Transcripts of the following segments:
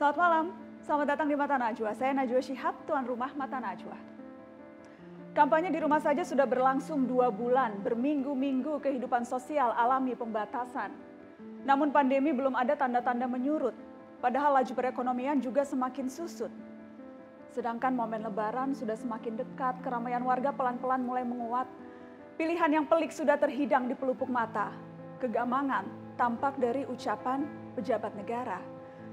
Selamat malam, selamat datang di Mata Najwa. Saya Najwa Shihab, tuan rumah Mata Najwa. Kampanye di rumah saja sudah berlangsung 2 bulan, berminggu-minggu kehidupan sosial alami pembatasan. Namun pandemi belum ada tanda-tanda menyurut, padahal laju perekonomian juga semakin susut. Sedangkan momen lebaran sudah semakin dekat, keramaian warga pelan-pelan mulai menguat. Pilihan yang pelik sudah terhidang di pelupuk mata. Kegamangan tampak dari ucapan pejabat negara.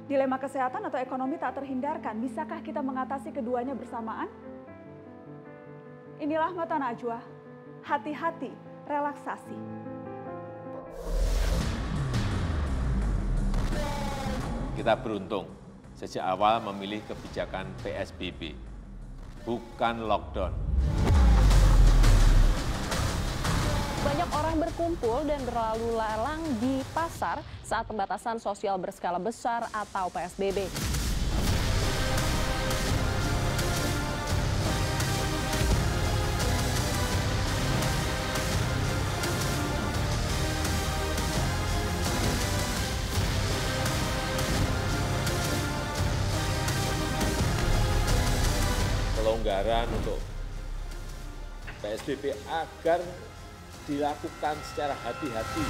Dilema kesehatan atau ekonomi tak terhindarkan. Bisakah kita mengatasi keduanya bersamaan? Inilah Mata Najwa. Hati-hati, relaksasi. Kita beruntung sejak awal memilih kebijakan PSBB, bukan lockdown. Banyak orang berkumpul dan berlalu lalang di pasar saat pembatasan sosial berskala besar atau PSBB. Pelonggaran untuk PSBB agar dilakukan secara hati-hati.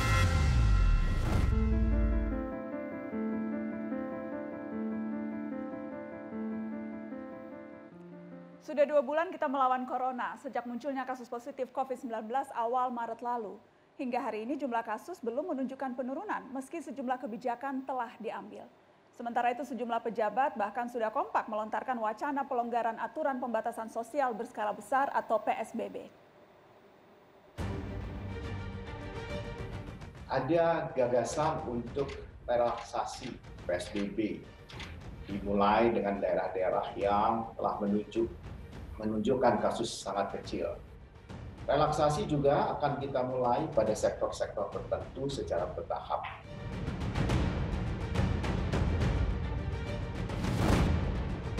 Sudah 2 bulan kita melawan corona sejak munculnya kasus positif COVID-19 awal Maret lalu. Hingga hari ini jumlah kasus belum menunjukkan penurunan meski sejumlah kebijakan telah diambil. Sementara itu sejumlah pejabat bahkan sudah kompak melontarkan wacana pelonggaran aturan pembatasan sosial berskala besar atau PSBB. Ada gagasan untuk relaksasi PSBB, dimulai dengan daerah-daerah yang telah menunjukkan kasus sangat kecil. Relaksasi juga akan kita mulai pada sektor-sektor tertentu secara bertahap.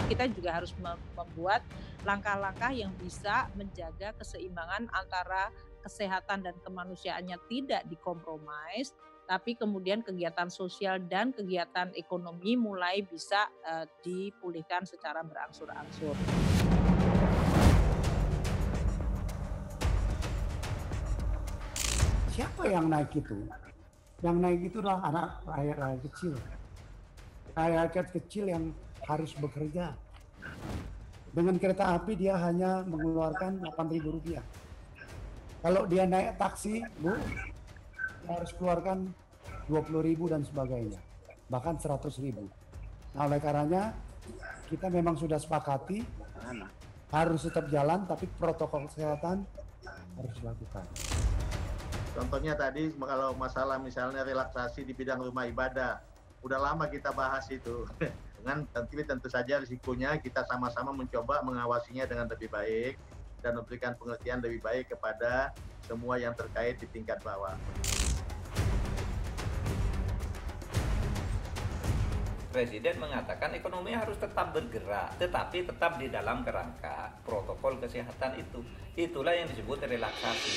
Kita juga harus membuat langkah-langkah yang bisa menjaga keseimbangan antara kesehatan dan kemanusiaannya tidak dikompromis, tapi kemudian kegiatan sosial dan kegiatan ekonomi mulai bisa dipulihkan secara berangsur-angsur. Siapa yang naik itu? Yang naik itu adalah anak rakyat kecil. Rakyat kecil yang harus bekerja. Dengan kereta api dia hanya mengeluarkan Rp8.000. Kalau dia naik taksi, Bu, dia harus keluarkan 20.000 dan sebagainya, bahkan 100.000. Nah, oleh karenanya kita memang sudah sepakati harus tetap jalan, tapi protokol kesehatan harus dilakukan. Contohnya tadi kalau masalah misalnya relaksasi di bidang rumah ibadah, udah lama kita bahas itu. Dengan tentu saja risikonya kita sama-sama mencoba mengawasinya dengan lebih baik dan memberikan pengertian lebih baik kepada semua yang terkait di tingkat bawah. Presiden mengatakan ekonomi harus tetap bergerak, tetapi tetap di dalam kerangka protokol kesehatan itu. Itulah yang disebut relaksasi.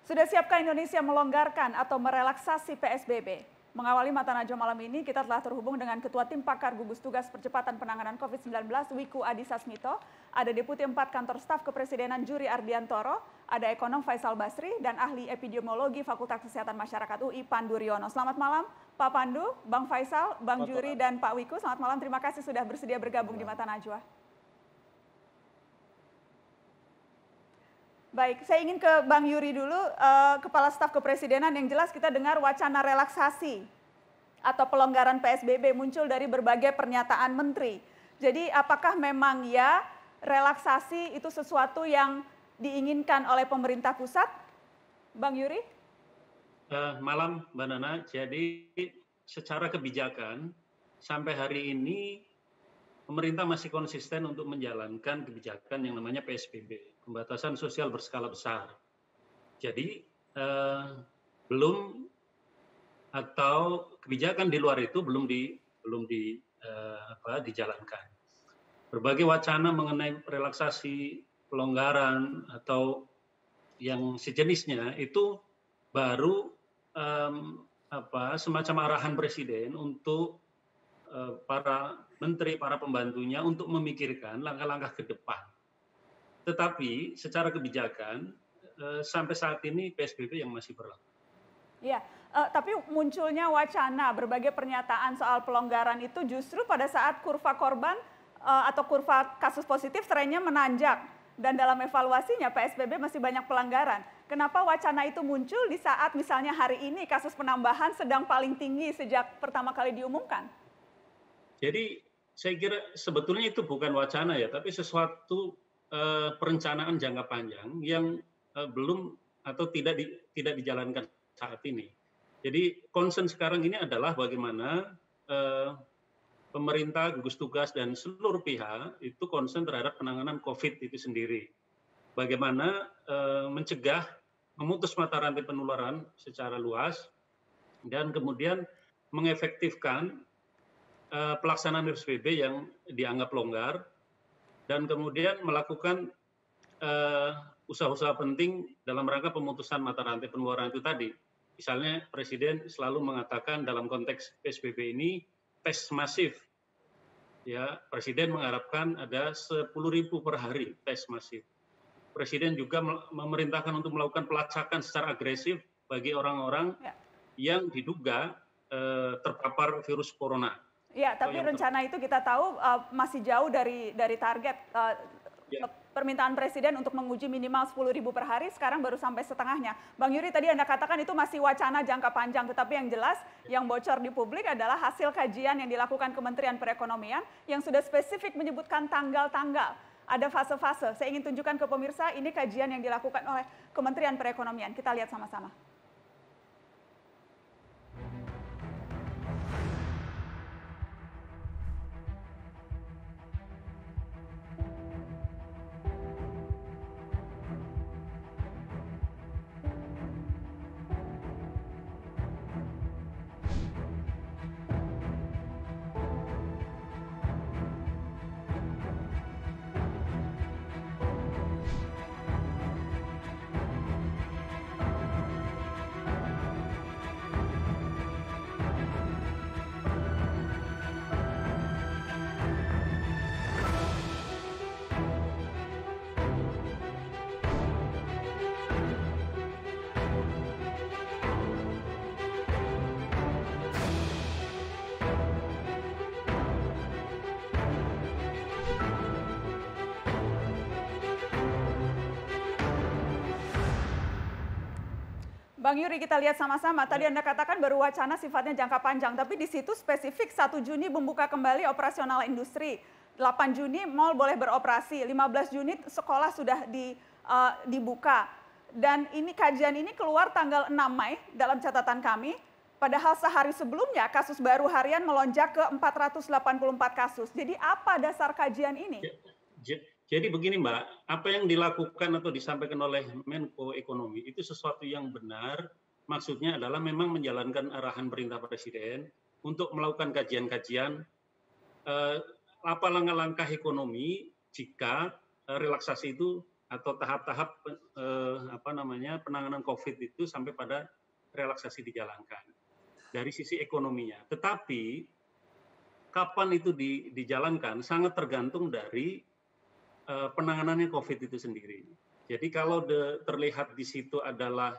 Sudah siapkah Indonesia melonggarkan atau merelaksasi PSBB? Mengawali Mata Najwa malam ini, kita telah terhubung dengan Ketua Tim Pakar Gugus Tugas Percepatan Penanganan COVID-19, Wiku Adhisa Smito, ada Deputi 4 Kantor Staf Kepresidenan Juri Ardiantoro, ada Ekonom Faisal Basri, dan Ahli Epidemiologi Fakultas Kesehatan Masyarakat UI Pandu Riono. Selamat malam Pak Pandu, Bang Faisal, Bang Juri, dan Pak Wiku. Selamat malam, terima kasih sudah bersedia bergabung di Mata Najwa. Baik, saya ingin ke Bang Yuri dulu, Kepala Staf Kepresidenan. Yang jelas kita dengar wacana relaksasi atau pelonggaran PSBB muncul dari berbagai pernyataan menteri. Jadi apakah memang ya relaksasi itu sesuatu yang diinginkan oleh pemerintah pusat? Bang Yuri? Malam Mbak Nana, jadi secara kebijakan sampai hari ini pemerintah masih konsisten untuk menjalankan kebijakan yang namanya PSBB, pembatasan sosial berskala besar. Jadi belum atau kebijakan di luar itu belum dijalankan. Berbagai wacana mengenai relaksasi, pelonggaran atau yang sejenisnya itu baru semacam arahan presiden untuk para menteri, para pembantunya untuk memikirkan langkah-langkah ke depan. Tetapi secara kebijakan sampai saat ini PSBB yang masih berlaku. Ya, tapi munculnya wacana berbagai pernyataan soal pelonggaran itu justru pada saat kurva korban atau kurva kasus positif trennya menanjak dan dalam evaluasinya PSBB masih banyak pelanggaran. Kenapa wacana itu muncul di saat misalnya hari ini kasus penambahan sedang paling tinggi sejak pertama kali diumumkan? Jadi saya kira sebetulnya itu bukan wacana ya, tapi sesuatu perencanaan jangka panjang yang belum atau tidak dijalankan saat ini. Jadi concern sekarang ini adalah bagaimana pemerintah, gugus tugas dan seluruh pihak itu concern terhadap penanganan COVID itu sendiri. Bagaimana mencegah, memutus mata rantai penularan secara luas dan kemudian mengefektifkan pelaksanaan PSBB yang dianggap longgar dan kemudian melakukan usaha-usaha penting dalam rangka pemutusan mata rantai penularan itu tadi. Misalnya Presiden selalu mengatakan dalam konteks PSBB ini tes masif. Ya, Presiden mengharapkan ada 10.000 per hari tes masif. Presiden juga memerintahkan untuk melakukan pelacakan secara agresif bagi orang-orang yang diduga terpapar virus corona. Ya, tapi rencana itu kita tahu masih jauh dari target. Permintaan Presiden untuk menguji minimal 10.000 per hari sekarang baru sampai setengahnya. Bang Yuri, tadi Anda katakan itu masih wacana jangka panjang, tetapi yang jelas yang bocor di publik adalah hasil kajian yang dilakukan Kementerian Perekonomian yang sudah spesifik menyebutkan tanggal-tanggal. Ada fase-fase. Saya ingin tunjukkan ke pemirsa, ini kajian yang dilakukan oleh Kementerian Perekonomian. Kita lihat sama-sama. Bang Yuri, kita lihat sama-sama. Tadi Anda katakan baru wacana sifatnya jangka panjang, tapi di situ spesifik 1 Juni membuka kembali operasional industri. 8 Juni mal boleh beroperasi, 15 Juni sekolah sudah dibuka. Dan ini kajian ini keluar tanggal 6 Mei dalam catatan kami. Padahal sehari sebelumnya kasus baru harian melonjak ke 484 kasus. Jadi apa dasar kajian ini? Jadi begini Mbak, apa yang dilakukan atau disampaikan oleh Menko Ekonomi itu sesuatu yang benar, maksudnya adalah memang menjalankan arahan perintah Presiden untuk melakukan kajian-kajian apa langkah-langkah ekonomi jika relaksasi itu atau tahap-tahap penanganan COVID itu sampai pada relaksasi dijalankan dari sisi ekonominya. Tetapi kapan itu dijalankan sangat tergantung dari penanganannya COVID itu sendiri. Jadi kalau terlihat di situ adalah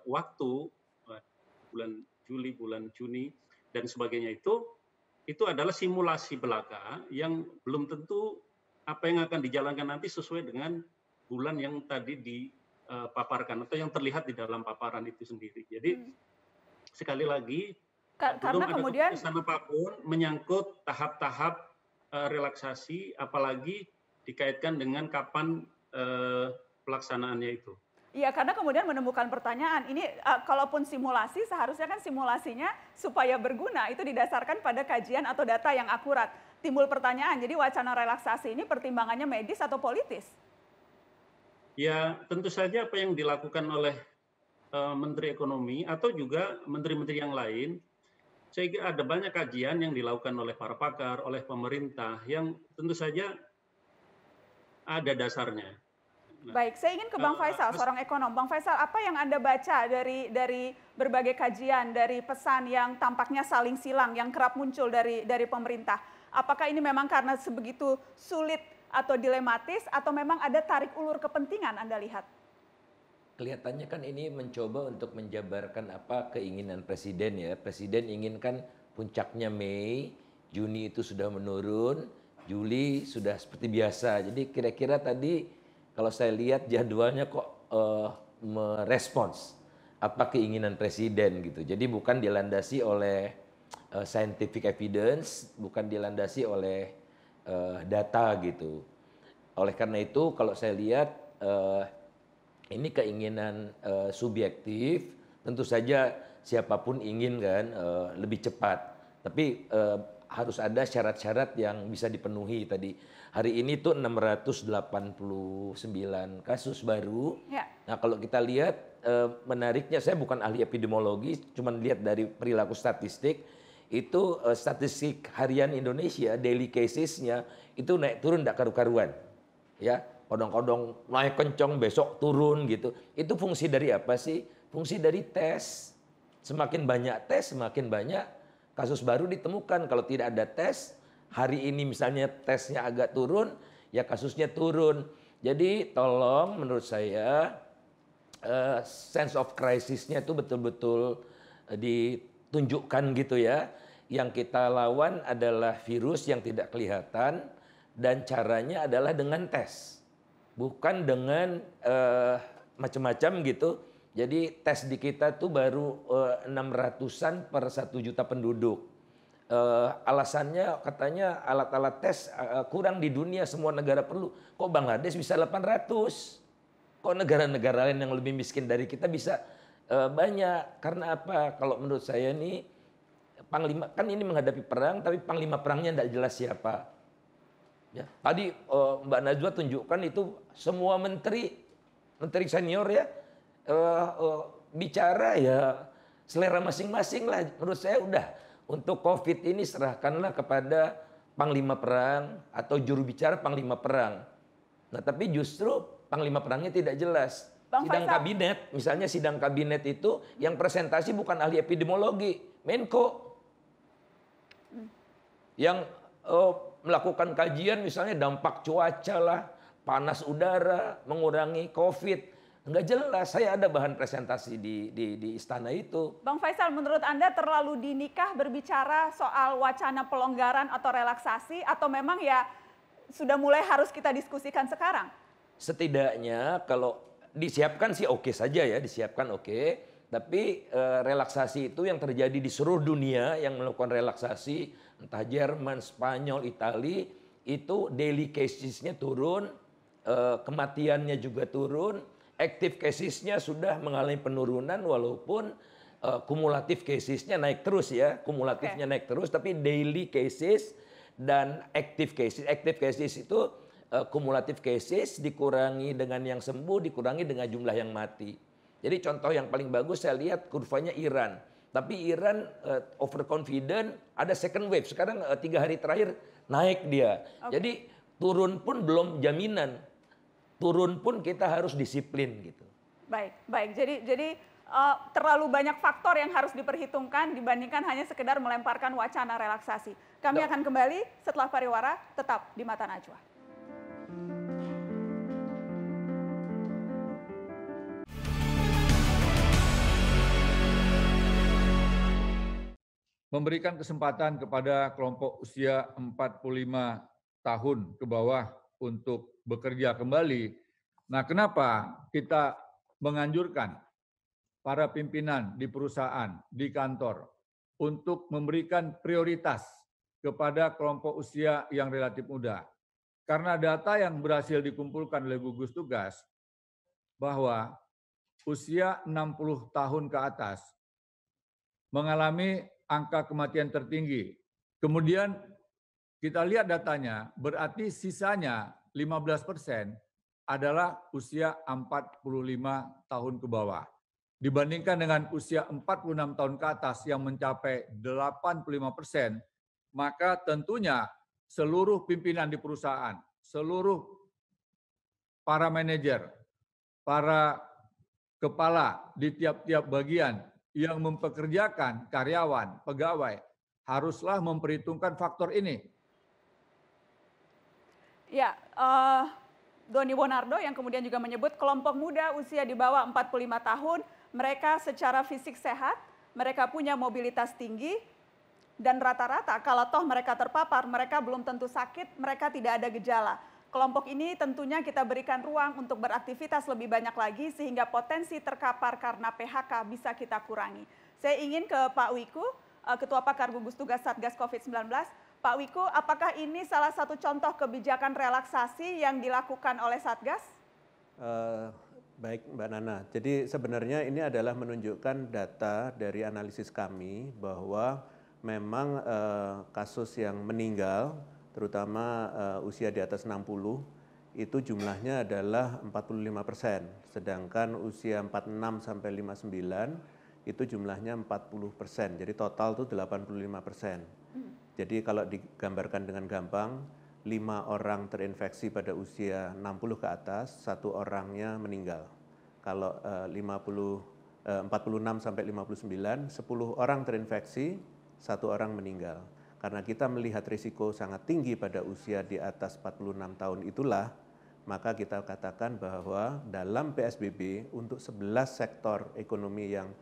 waktu bulan Juli, bulan Juni dan sebagainya itu adalah simulasi belaka yang belum tentu apa yang akan dijalankan nanti sesuai dengan bulan yang tadi dipaparkan atau yang terlihat di dalam paparan itu sendiri. Jadi sekali lagi belum ada keputusan apapun menyangkut tahap-tahap relaksasi, apalagi dikaitkan dengan kapan pelaksanaannya itu. Iya, karena kemudian menemukan pertanyaan, ini kalaupun simulasi, seharusnya kan simulasinya supaya berguna, itu didasarkan pada kajian atau data yang akurat. Timbul pertanyaan, jadi wacana relaksasi ini pertimbangannya medis atau politis? Ya, tentu saja apa yang dilakukan oleh Menteri Ekonomi atau juga menteri-menteri yang lain, saya kira ada banyak kajian yang dilakukan oleh para pakar, oleh pemerintah, yang tentu saja ada dasarnya. Baik, saya ingin ke Bang Faisal, seorang ekonom. Bang Faisal, apa yang Anda baca dari berbagai kajian, dari pesan yang tampaknya saling silang, yang kerap muncul dari pemerintah? Apakah ini memang karena sebegitu sulit atau dilematis, atau memang ada tarik ulur kepentingan Anda lihat? Kelihatannya kan ini mencoba untuk menjabarkan apa keinginan Presiden ya. Presiden inginkan puncaknya Mei, Juni itu sudah menurun, Juli sudah seperti biasa. Jadi kira-kira tadi kalau saya lihat jadwalnya kok merespons apa keinginan Presiden gitu. Jadi bukan dilandasi oleh scientific evidence, bukan dilandasi oleh data gitu. Oleh karena itu kalau saya lihat ini keinginan subjektif, tentu saja siapapun ingin kan lebih cepat. Tapi harus ada syarat-syarat yang bisa dipenuhi tadi. Hari ini tuh 689 kasus baru. Ya. Nah kalau kita lihat menariknya, saya bukan ahli epidemiologi, cuman lihat dari perilaku statistik, itu statistik harian Indonesia, daily casesnya itu naik turun tidak karu-karuan. Ya, kodong-kodong naik kencang, besok turun gitu. Itu fungsi dari apa sih? Fungsi dari tes. Semakin banyak tes, semakin banyak kasus baru ditemukan. Kalau tidak ada tes, hari ini misalnya tesnya agak turun, ya kasusnya turun. Jadi tolong menurut saya sense of crisis-nya itu betul-betul ditunjukkan gitu ya. Yang kita lawan adalah virus yang tidak kelihatan dan caranya adalah dengan tes. Bukan dengan macam-macam gitu. Jadi tes di kita tuh baru 600-an per 1 juta penduduk. Alasannya katanya alat-alat tes kurang di dunia, semua negara perlu. Kok Bangladesh bisa 800? Kok negara-negara lain yang lebih miskin dari kita bisa banyak? Karena apa? Kalau menurut saya nih, panglima kan ini menghadapi perang, tapi panglima perangnya tidak jelas siapa. Ya, tadi Mbak Najwa tunjukkan itu semua menteri senior ya, bicara ya selera masing-masing lah. Menurut saya udah untuk COVID ini serahkanlah kepada panglima perang atau juru bicara panglima perang. Nah tapi justru panglima perangnya tidak jelas. Sidang kabinet, misalnya sidang kabinet itu yang presentasi bukan ahli epidemiologi, Menko. Yang melakukan kajian misalnya dampak cuaca lah, panas udara, mengurangi COVID. Enggak jelas, saya ada bahan presentasi di istana itu. Bang Faisal, menurut Anda terlalu dinikah berbicara soal wacana pelonggaran atau relaksasi, atau memang ya sudah mulai harus kita diskusikan sekarang? Setidaknya kalau disiapkan sih oke saja ya, disiapkan oke. Tapi relaksasi itu yang terjadi di seluruh dunia yang melakukan relaksasi, entah Jerman, Spanyol, Italia, itu daily casesnya turun, kematiannya juga turun. Active casesnya sudah mengalami penurunan walaupun kumulatif casesnya naik terus ya. Kumulatifnya naik terus tapi daily cases dan active cases itu kumulatif cases dikurangi dengan yang sembuh, dikurangi dengan jumlah yang mati. Jadi contoh yang paling bagus saya lihat kurvanya Iran. Tapi Iran overconfident, ada second wave. Sekarang 3 hari terakhir naik dia. Jadi turun pun belum jaminan. Turun pun kita harus disiplin gitu. Baik. Jadi terlalu banyak faktor yang harus diperhitungkan dibandingkan hanya sekedar melemparkan wacana relaksasi. Kami akan kembali setelah pariwara, tetap di Mata Najwa. Memberikan kesempatan kepada kelompok usia 45 tahun ke bawah untuk bekerja kembali. Nah, kenapa kita menganjurkan para pimpinan di perusahaan, di kantor, untuk memberikan prioritas kepada kelompok usia yang relatif muda? Karena data yang berhasil dikumpulkan oleh gugus tugas, bahwa usia 60 tahun ke atas mengalami angka kematian tertinggi. Kemudian kita lihat datanya, berarti sisanya 15% adalah usia 45 tahun ke bawah. Dibandingkan dengan usia 46 tahun ke atas yang mencapai 85%, maka tentunya seluruh pimpinan di perusahaan, seluruh para manajer, para kepala di tiap-tiap bagian yang mempekerjakan karyawan, pegawai, haruslah memperhitungkan faktor ini. Ya, Doni Bonardo yang kemudian juga menyebut kelompok muda usia di bawah 45 tahun, mereka secara fisik sehat, mereka punya mobilitas tinggi, dan rata-rata kalau toh mereka terpapar, mereka belum tentu sakit, mereka tidak ada gejala. Kelompok ini tentunya kita berikan ruang untuk beraktivitas lebih banyak lagi sehingga potensi terkapar karena PHK bisa kita kurangi. Saya ingin ke Pak Wiku, Ketua Pakar Gugus Tugas Satgas COVID-19. Pak Wiku, apakah ini salah satu contoh kebijakan relaksasi yang dilakukan oleh Satgas? Baik Mbak Nana, jadi sebenarnya ini adalah menunjukkan data dari analisis kami bahwa memang kasus yang meninggal, terutama usia di atas 60, itu jumlahnya adalah 45%, sedangkan usia 46 sampai 59 itu jumlahnya 40%, jadi total itu 85%. Jadi kalau digambarkan dengan gampang, 5 orang terinfeksi pada usia 60 ke atas, 1 orangnya meninggal. Kalau 46 sampai 59, 10 orang terinfeksi, 1 orang meninggal. Karena kita melihat risiko sangat tinggi pada usia di atas 46 tahun itulah, maka kita katakan bahwa dalam PSBB untuk 11 sektor ekonomi yang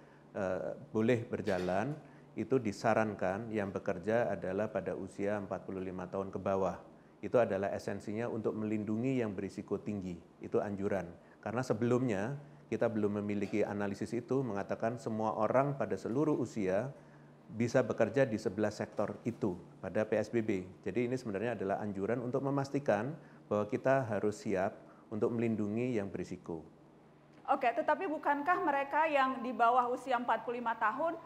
boleh berjalan, itu disarankan yang bekerja adalah pada usia 45 tahun ke bawah. Itu adalah esensinya untuk melindungi yang berisiko tinggi, itu anjuran. Karena sebelumnya kita belum memiliki analisis itu mengatakan semua orang pada seluruh usia bisa bekerja di 11 sektor itu pada PSBB. Jadi ini sebenarnya adalah anjuran untuk memastikan bahwa kita harus siap untuk melindungi yang berisiko. Oke, tetapi bukankah mereka yang di bawah usia 45 tahun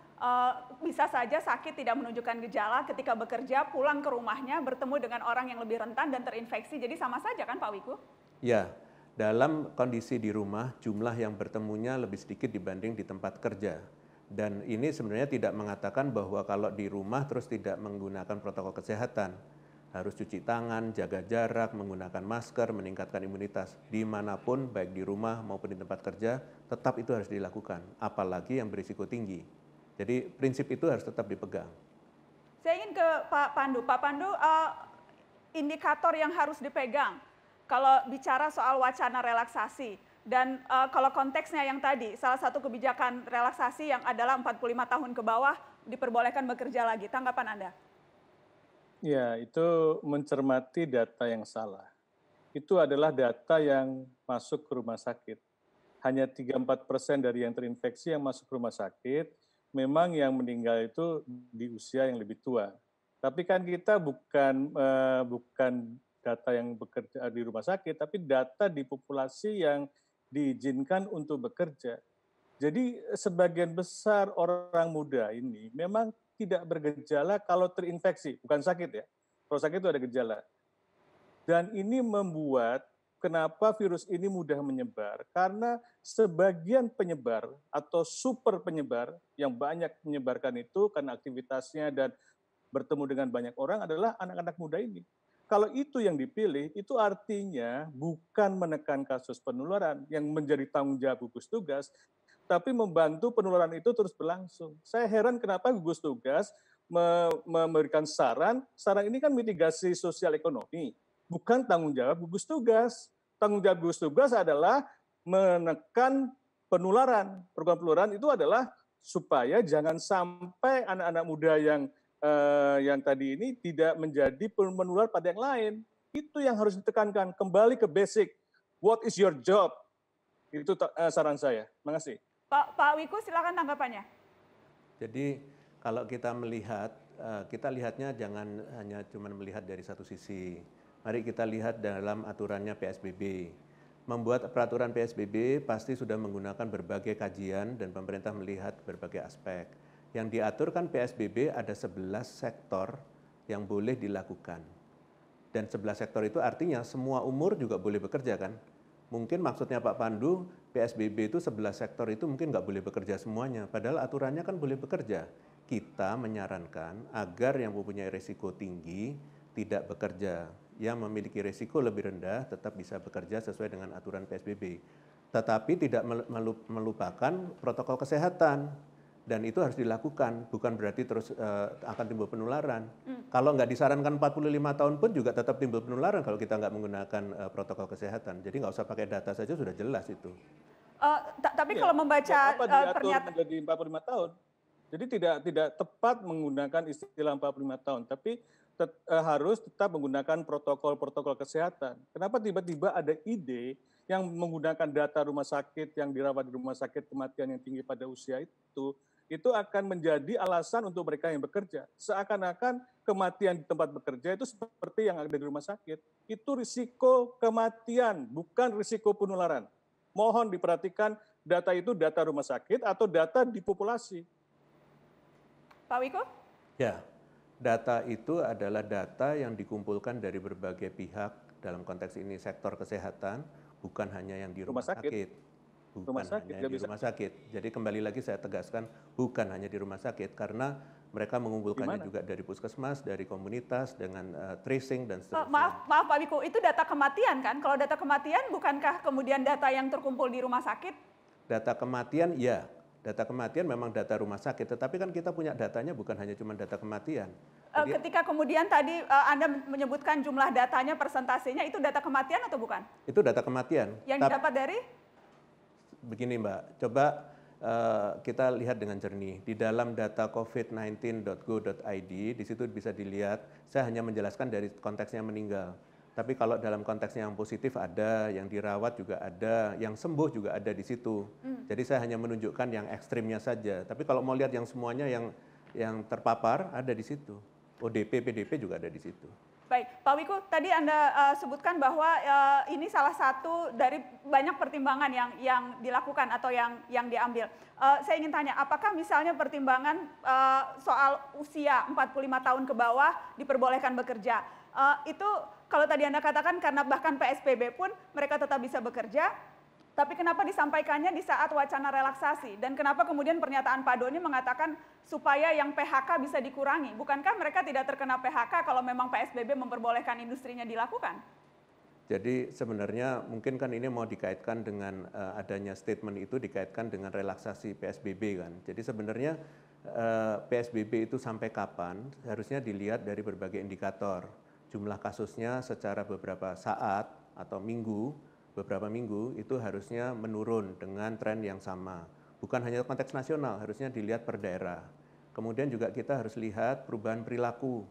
bisa saja sakit tidak menunjukkan gejala ketika bekerja, pulang ke rumahnya, bertemu dengan orang yang lebih rentan dan terinfeksi, jadi sama saja kan Pak Wiku? Ya, dalam kondisi di rumah jumlah yang bertemunya lebih sedikit dibanding di tempat kerja. Dan ini sebenarnya tidak mengatakan bahwa kalau di rumah terus tidak menggunakan protokol kesehatan. Harus cuci tangan, jaga jarak, menggunakan masker, meningkatkan imunitas. Dimanapun, baik di rumah maupun di tempat kerja, tetap itu harus dilakukan. Apalagi yang berisiko tinggi. Jadi prinsip itu harus tetap dipegang. Saya ingin ke Pak Pandu. Pak Pandu, indikator yang harus dipegang kalau bicara soal wacana relaksasi. Dan kalau konteksnya yang tadi, salah satu kebijakan relaksasi yang adalah 45 tahun ke bawah diperbolehkan bekerja lagi. Tanggapan Anda? Ya, itu mencermati data yang salah. Itu adalah data yang masuk ke rumah sakit. Hanya 3-4% dari yang terinfeksi yang masuk ke rumah sakit, memang yang meninggal itu di usia yang lebih tua. Tapi kan kita bukan data yang bekerja di rumah sakit, tapi data di populasi yang diizinkan untuk bekerja. Jadi sebagian besar orang muda ini memang tidak bergejala kalau terinfeksi, bukan sakit ya. Kalau sakit itu ada gejala. Dan ini membuat kenapa virus ini mudah menyebar, karena sebagian penyebar atau super penyebar yang banyak menyebarkan itu karena aktivitasnya dan bertemu dengan banyak orang adalah anak-anak muda ini. Kalau itu yang dipilih, itu artinya bukan menekan kasus penularan yang menjadi tanggung jawab gugus tugas, tapi membantu penularan itu terus berlangsung. Saya heran kenapa gugus tugas memberikan saran ini kan mitigasi sosial ekonomi, bukan tanggung jawab gugus tugas. Tanggung jawab gugus tugas adalah menekan penularan. Program penularan itu adalah supaya jangan sampai anak-anak muda yang tadi ini tidak menjadi penular pada yang lain. Itu yang harus ditekankan, kembali ke basic. What is your job? Itu saran saya. Terima kasih. Pak Wiku, silakan tanggapannya. Jadi kalau kita melihat, kita lihatnya jangan hanya cuma melihat dari satu sisi. Mari kita lihat dalam aturannya PSBB. Membuat peraturan PSBB pasti sudah menggunakan berbagai kajian dan pemerintah melihat berbagai aspek. Yang diaturkan PSBB ada 11 sektor yang boleh dilakukan. Dan 11 sektor itu artinya semua umur juga boleh bekerja kan? Mungkin maksudnya Pak Pandu, PSBB itu 11 sektor itu mungkin nggak boleh bekerja semuanya. Padahal aturannya kan boleh bekerja. Kita menyarankan agar yang mempunyai risiko tinggi tidak bekerja. Yang memiliki risiko lebih rendah tetap bisa bekerja sesuai dengan aturan PSBB. Tetapi tidak melupakan protokol kesehatan. Dan itu harus dilakukan, bukan berarti terus akan timbul penularan. Kalau nggak disarankan 45 tahun pun juga tetap timbul penularan kalau kita nggak menggunakan protokol kesehatan. Jadi nggak usah pakai data saja, sudah jelas itu. Tapi kalau membaca pernyataan menjadi 45 tahun, jadi tidak tepat menggunakan istilah 45 tahun, tapi harus tetap menggunakan protokol-protokol kesehatan. Kenapa tiba-tiba ada ide yang menggunakan data rumah sakit yang dirawat di rumah sakit kematian yang tinggi pada usia itu akan menjadi alasan untuk mereka yang bekerja. Seakan-akan kematian di tempat bekerja itu seperti yang ada di rumah sakit. Itu risiko kematian, bukan risiko penularan. Mohon diperhatikan data itu data rumah sakit atau data di populasi. Pak Wiko? Ya, data itu adalah data yang dikumpulkan dari berbagai pihak, dalam konteks ini sektor kesehatan, bukan hanya yang di rumah sakit. Bukan hanya di rumah sakit. Jadi kembali lagi saya tegaskan, bukan hanya di rumah sakit, karena mereka mengumpulkannya juga dari puskesmas, dari komunitas, dengan tracing dan seterusnya. Maaf Pak Wiko, itu data kematian kan? Kalau data kematian, bukankah kemudian data yang terkumpul di rumah sakit? Data kematian, ya. Data kematian memang data rumah sakit, tetapi kan kita punya datanya bukan hanya cuma data kematian. Jadi, ketika kemudian tadi Anda menyebutkan jumlah datanya, persentasenya, itu data kematian atau bukan? Itu data kematian. Yang didapat dari? Begini Mbak, coba kita lihat dengan jernih. Di dalam data covid19.go.id, di situ bisa dilihat, saya hanya menjelaskan dari konteksnya meninggal. Tapi kalau dalam konteksnya yang positif ada, yang dirawat juga ada, yang sembuh juga ada di situ. Jadi saya hanya menunjukkan yang ekstrimnya saja. Tapi kalau mau lihat yang semuanya yang terpapar ada di situ. ODP, PDP juga ada di situ. Baik, Pak Wiko, tadi Anda sebutkan bahwa ini salah satu dari banyak pertimbangan yang dilakukan atau yang diambil. Saya ingin tanya, apakah misalnya pertimbangan soal usia 45 tahun ke bawah diperbolehkan bekerja, itu kalau tadi Anda katakan karena bahkan PSBB pun mereka tetap bisa bekerja, tapi kenapa disampaikannya di saat wacana relaksasi? Dan kenapa kemudian pernyataan Pak Doni mengatakan supaya yang PHK bisa dikurangi? Bukankah mereka tidak terkena PHK kalau memang PSBB memperbolehkan industrinya dilakukan? Jadi sebenarnya mungkin kan ini mau dikaitkan dengan adanya statement itu dikaitkan dengan relaksasi PSBB kan. Jadi sebenarnya PSBB itu sampai kapan harusnya dilihat dari berbagai indikator. Jumlah kasusnya secara beberapa saat atau beberapa minggu itu harusnya menurun dengan tren yang sama. Bukan hanya konteks nasional, harusnya dilihat per daerah. Kemudian juga kita harus lihat perubahan perilaku.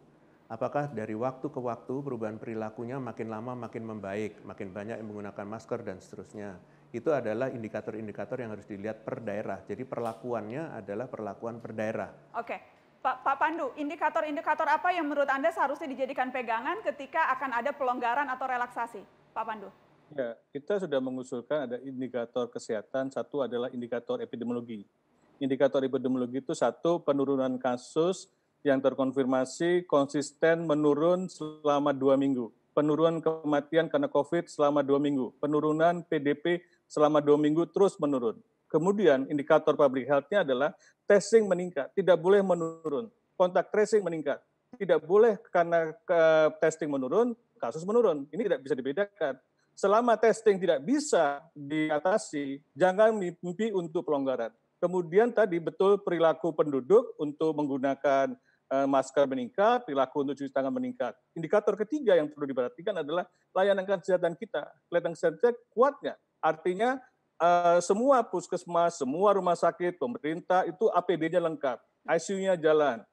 Apakah dari waktu ke waktu perubahan perilakunya makin lama makin membaik, makin banyak yang menggunakan masker dan seterusnya. Itu adalah indikator-indikator yang harus dilihat per daerah. Jadi perlakuannya adalah perlakuan per daerah. Oke. Pak Pandu, indikator-indikator apa yang menurut Anda seharusnya dijadikan pegangan ketika akan ada pelonggaran atau relaksasi? Pak Pandu. Ya, kita sudah mengusulkan ada indikator kesehatan, satu adalah indikator epidemiologi. Indikator epidemiologi itu satu, penurunan kasus yang terkonfirmasi konsisten menurun selama 2 minggu. Penurunan kematian karena COVID selama 2 minggu. Penurunan PDP selama 2 minggu terus menurun. Kemudian indikator public health-nya adalah testing meningkat, tidak boleh menurun. Kontak tracing meningkat, tidak boleh karena testing menurun, kasus menurun. Ini tidak bisa dibedakan. Selama testing tidak bisa diatasi, jangan mimpi untuk pelonggaran. Kemudian tadi betul perilaku penduduk untuk menggunakan masker meningkat, perilaku untuk cuci tangan meningkat. Indikator ketiga yang perlu diperhatikan adalah layanan kesehatan kita. Layanan kesehatan kuatnya, artinya semua puskesmas, semua rumah sakit, pemerintah itu APD-nya lengkap, ICU-nya jalan,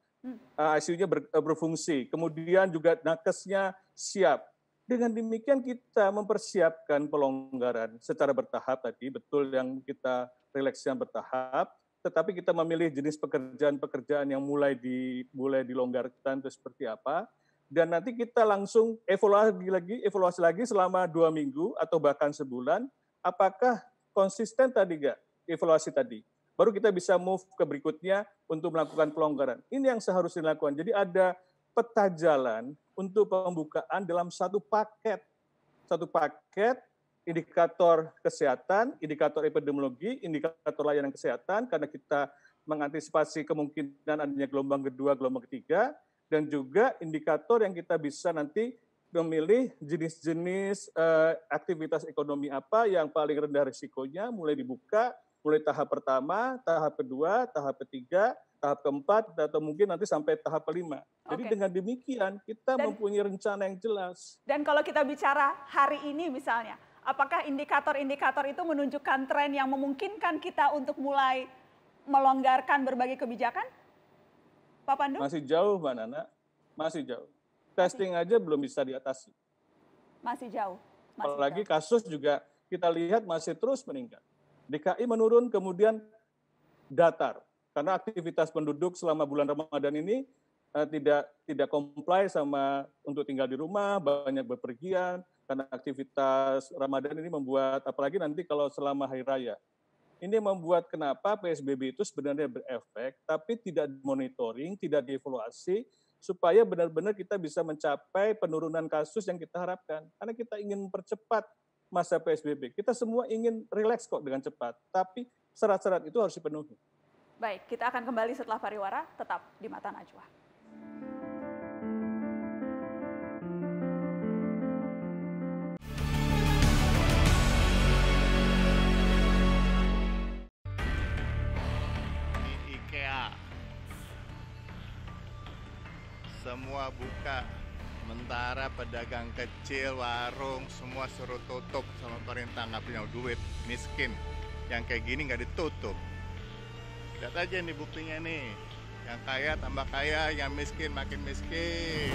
ICU-nya berfungsi, kemudian juga nakesnya siap. Dengan demikian kita mempersiapkan pelonggaran secara bertahap tadi, betul yang kita relaksnya bertahap, tetapi kita memilih jenis pekerjaan-pekerjaan yang mulai dilonggarkan itu seperti apa, dan nanti kita langsung evaluasi lagi selama 2 minggu atau bahkan sebulan, apakah konsisten tadi nggak evaluasi tadi. Baru kita bisa move ke berikutnya untuk melakukan pelonggaran. Ini yang seharusnya dilakukan. Jadi ada peta jalan untuk pembukaan dalam satu paket. Satu paket indikator kesehatan, indikator epidemiologi, indikator layanan kesehatan, karena kita mengantisipasi kemungkinan adanya gelombang kedua, gelombang ketiga, dan juga indikator yang kita bisa nanti memilih jenis-jenis aktivitas ekonomi apa yang paling rendah risikonya, mulai dibuka, mulai tahap pertama, tahap kedua, tahap ketiga, tahap keempat, atau mungkin nanti sampai tahap kelima. Jadi dengan demikian kita mempunyai rencana yang jelas. Dan kalau kita bicara hari ini misalnya, apakah indikator-indikator itu menunjukkan tren yang memungkinkan kita untuk mulai melonggarkan berbagai kebijakan? Pak Pandu? Masih jauh, Mbak Nana. Masih jauh. Testing aja belum bisa diatasi. Masih jauh. Apalagi kasus juga kita lihat masih terus meningkat. DKI menurun, kemudian datar. Karena aktivitas penduduk selama bulan Ramadan ini tidak comply sama untuk tinggal di rumah, banyak bepergian, karena aktivitas Ramadan ini membuat, apalagi nanti kalau selama Hari Raya, ini membuat kenapa PSBB itu sebenarnya berefek, tapi tidak monitoring, tidak dievaluasi, supaya benar-benar kita bisa mencapai penurunan kasus yang kita harapkan. Karena kita ingin mempercepat masa PSBB. Kita semua ingin rileks kok dengan cepat, tapi syarat-syarat itu harus dipenuhi. Baik, kita akan kembali setelah pariwara, tetap di Mata Najwa. Semua buka, sementara pedagang kecil, warung, semua suruh tutup sama pemerintah, nggak punya duit, miskin. Yang kayak gini nggak ditutup. Lihat aja nih buktinya nih, yang kaya tambah kaya, yang miskin makin miskin.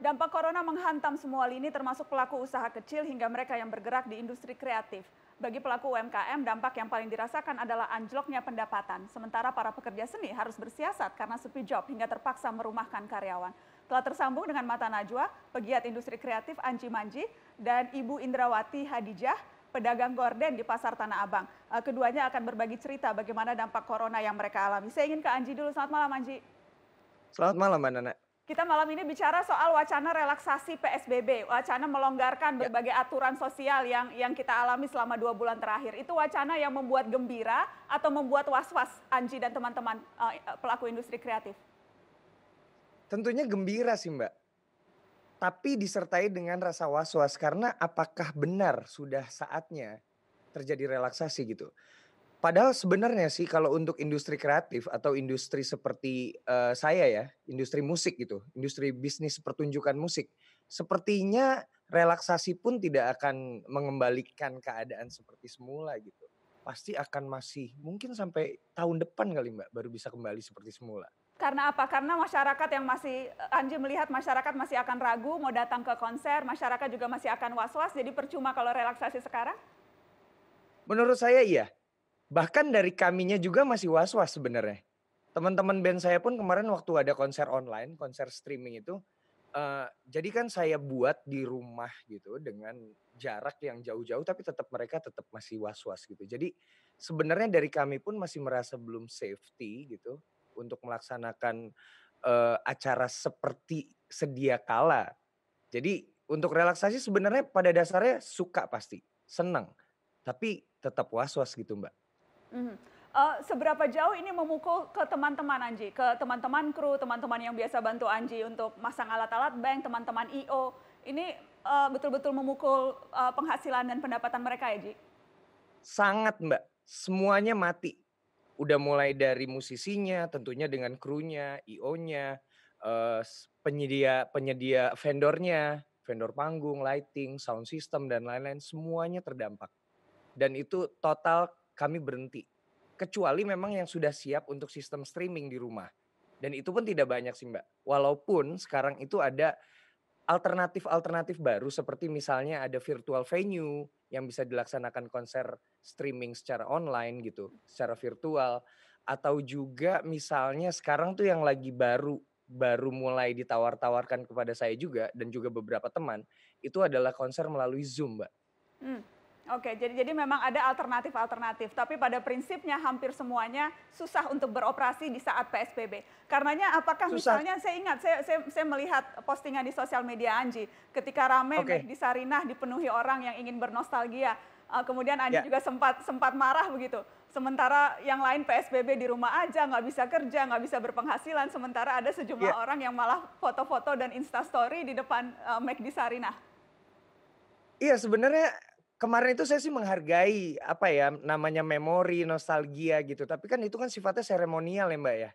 Dampak corona menghantam semua lini termasuk pelaku usaha kecil hingga mereka yang bergerak di industri kreatif. Bagi pelaku UMKM, dampak yang paling dirasakan adalah anjloknya pendapatan. Sementara para pekerja seni harus bersiasat karena sepi job hingga terpaksa merumahkan karyawan. Telah tersambung dengan Mata Najwa, pegiat industri kreatif Anji Manji, dan Ibu Indrawati Hadijah, pedagang gorden di Pasar Tanah Abang. Keduanya akan berbagi cerita bagaimana dampak corona yang mereka alami. Saya ingin ke Anji dulu. Selamat malam, Anji. Selamat malam, Mbak Nana. Kita malam ini bicara soal wacana relaksasi PSBB, wacana melonggarkan berbagai aturan sosial yang kita alami selama 2 bulan terakhir. Itu wacana yang membuat gembira atau membuat was-was, Anji dan teman-teman pelaku industri kreatif? Tentunya gembira sih, Mbak. Tapi disertai dengan rasa was-was karena apakah benar sudah saatnya terjadi relaksasi gitu. Padahal sebenarnya sih kalau untuk industri kreatif atau industri seperti saya ya, industri musik gitu, industri bisnis pertunjukan musik, sepertinya relaksasi pun tidak akan mengembalikan keadaan seperti semula gitu. Pasti akan masih mungkin sampai tahun depan kali Mbak baru bisa kembali seperti semula. Karena apa? Karena masyarakat yang masih, Anji melihat masyarakat masih akan ragu mau datang ke konser, masyarakat juga masih akan was-was, jadi percuma kalau relaksasi sekarang? Menurut saya iya. Bahkan dari kaminya juga masih was-was sebenarnya. Teman-teman band saya pun kemarin waktu ada konser online, konser streaming itu, jadi kan saya buat di rumah gitu dengan jarak yang jauh-jauh tapi mereka tetap masih was-was gitu. Jadi sebenarnya dari kami pun masih merasa belum safety gitu untuk melaksanakan acara seperti sedia kala. Jadi untuk relaksasi sebenarnya pada dasarnya suka pasti, senang. Tapi tetap was-was gitu Mbak. Seberapa jauh ini memukul ke teman-teman Anji, ke teman-teman kru, teman-teman yang biasa bantu Anji untuk masang alat-alat bank, teman-teman IO, ini betul-betul memukul penghasilan dan pendapatan mereka ya Ji? Sangat Mbak, semuanya mati. Udah mulai dari musisinya, tentunya dengan krunya, IO-nya, penyedia vendornya, vendor panggung, lighting, sound system dan lain-lain, semuanya terdampak. Dan itu total kami berhenti. Kecuali memang yang sudah siap untuk sistem streaming di rumah. Dan itu pun tidak banyak sih Mbak. Walaupun sekarang itu ada alternatif-alternatif baru seperti misalnya ada virtual venue yang bisa dilaksanakan konser streaming secara online gitu, secara virtual. Atau juga misalnya sekarang tuh yang lagi baru mulai ditawar-tawarkan kepada saya juga dan juga beberapa teman, itu adalah konser melalui Zoom Mbak. Hmm. Oke, jadi memang ada alternatif-alternatif, tapi pada prinsipnya hampir semuanya susah untuk beroperasi di saat PSBB. Karenanya apakah Susah. misalnya saya ingat saya melihat postingan di sosial media Anji ketika ramai Oke. di Sarinah dipenuhi orang yang ingin bernostalgia. Kemudian Anji Ya. juga sempat marah begitu. Sementara yang lain PSBB di rumah aja, nggak bisa kerja, nggak bisa berpenghasilan. Sementara ada sejumlah Ya. orang yang malah foto-foto dan instastory di depan McD Sarinah. Iya, sebenarnya kemarin itu saya sih menghargai apa ya namanya memori, nostalgia gitu. Tapi kan itu kan sifatnya seremonial ya Mbak ya.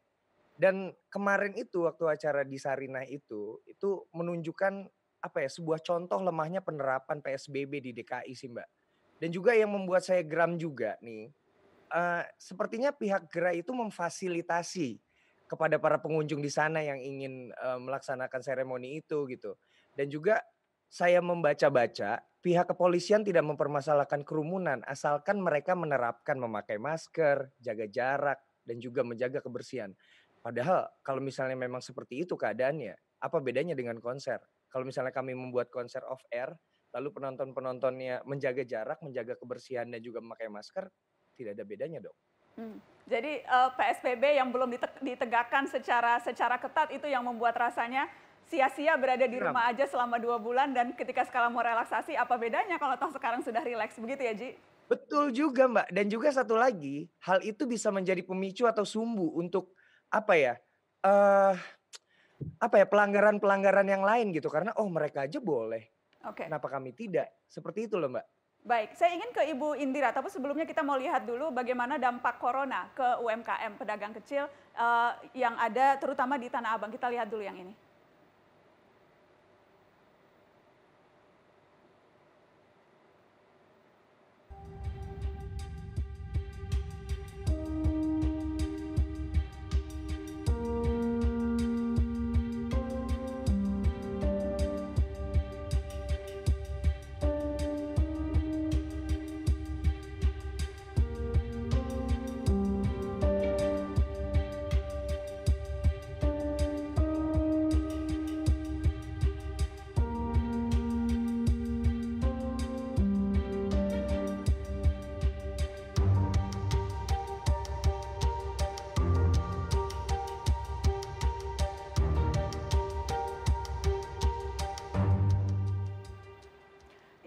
Dan kemarin itu waktu acara di Sarinah itu menunjukkan apa ya sebuah contoh lemahnya penerapan PSBB di DKI sih Mbak. Dan juga yang membuat saya geram juga nih, sepertinya pihak gerai itu memfasilitasi kepada para pengunjung di sana yang ingin melaksanakan seremoni itu gitu. Dan juga saya membaca-baca, pihak kepolisian tidak mempermasalahkan kerumunan asalkan mereka menerapkan memakai masker, jaga jarak, dan juga menjaga kebersihan. Padahal kalau misalnya memang seperti itu keadaannya, apa bedanya dengan konser? Kalau misalnya kami membuat konser off air, lalu penonton-penontonnya menjaga jarak, menjaga kebersihan dan juga memakai masker, tidak ada bedanya dong. Jadi PSBB yang belum ditegakkan secara ketat itu yang membuat rasanya sia-sia berada di rumah aja selama 2 bulan dan ketika sekarang mau relaksasi apa bedanya kalau toh sekarang sudah rileks begitu ya Ji? Betul juga Mbak, dan juga satu lagi, hal itu bisa menjadi pemicu atau sumbu untuk apa ya, pelanggaran-pelanggaran yang lain gitu karena oh mereka aja boleh, Oke. kenapa kami tidak? Seperti itu loh Mbak. Baik, saya ingin ke Ibu Indira, tapi sebelumnya kita mau lihat dulu bagaimana dampak corona ke UMKM, pedagang kecil yang ada terutama di Tanah Abang. Kita lihat dulu yang ini.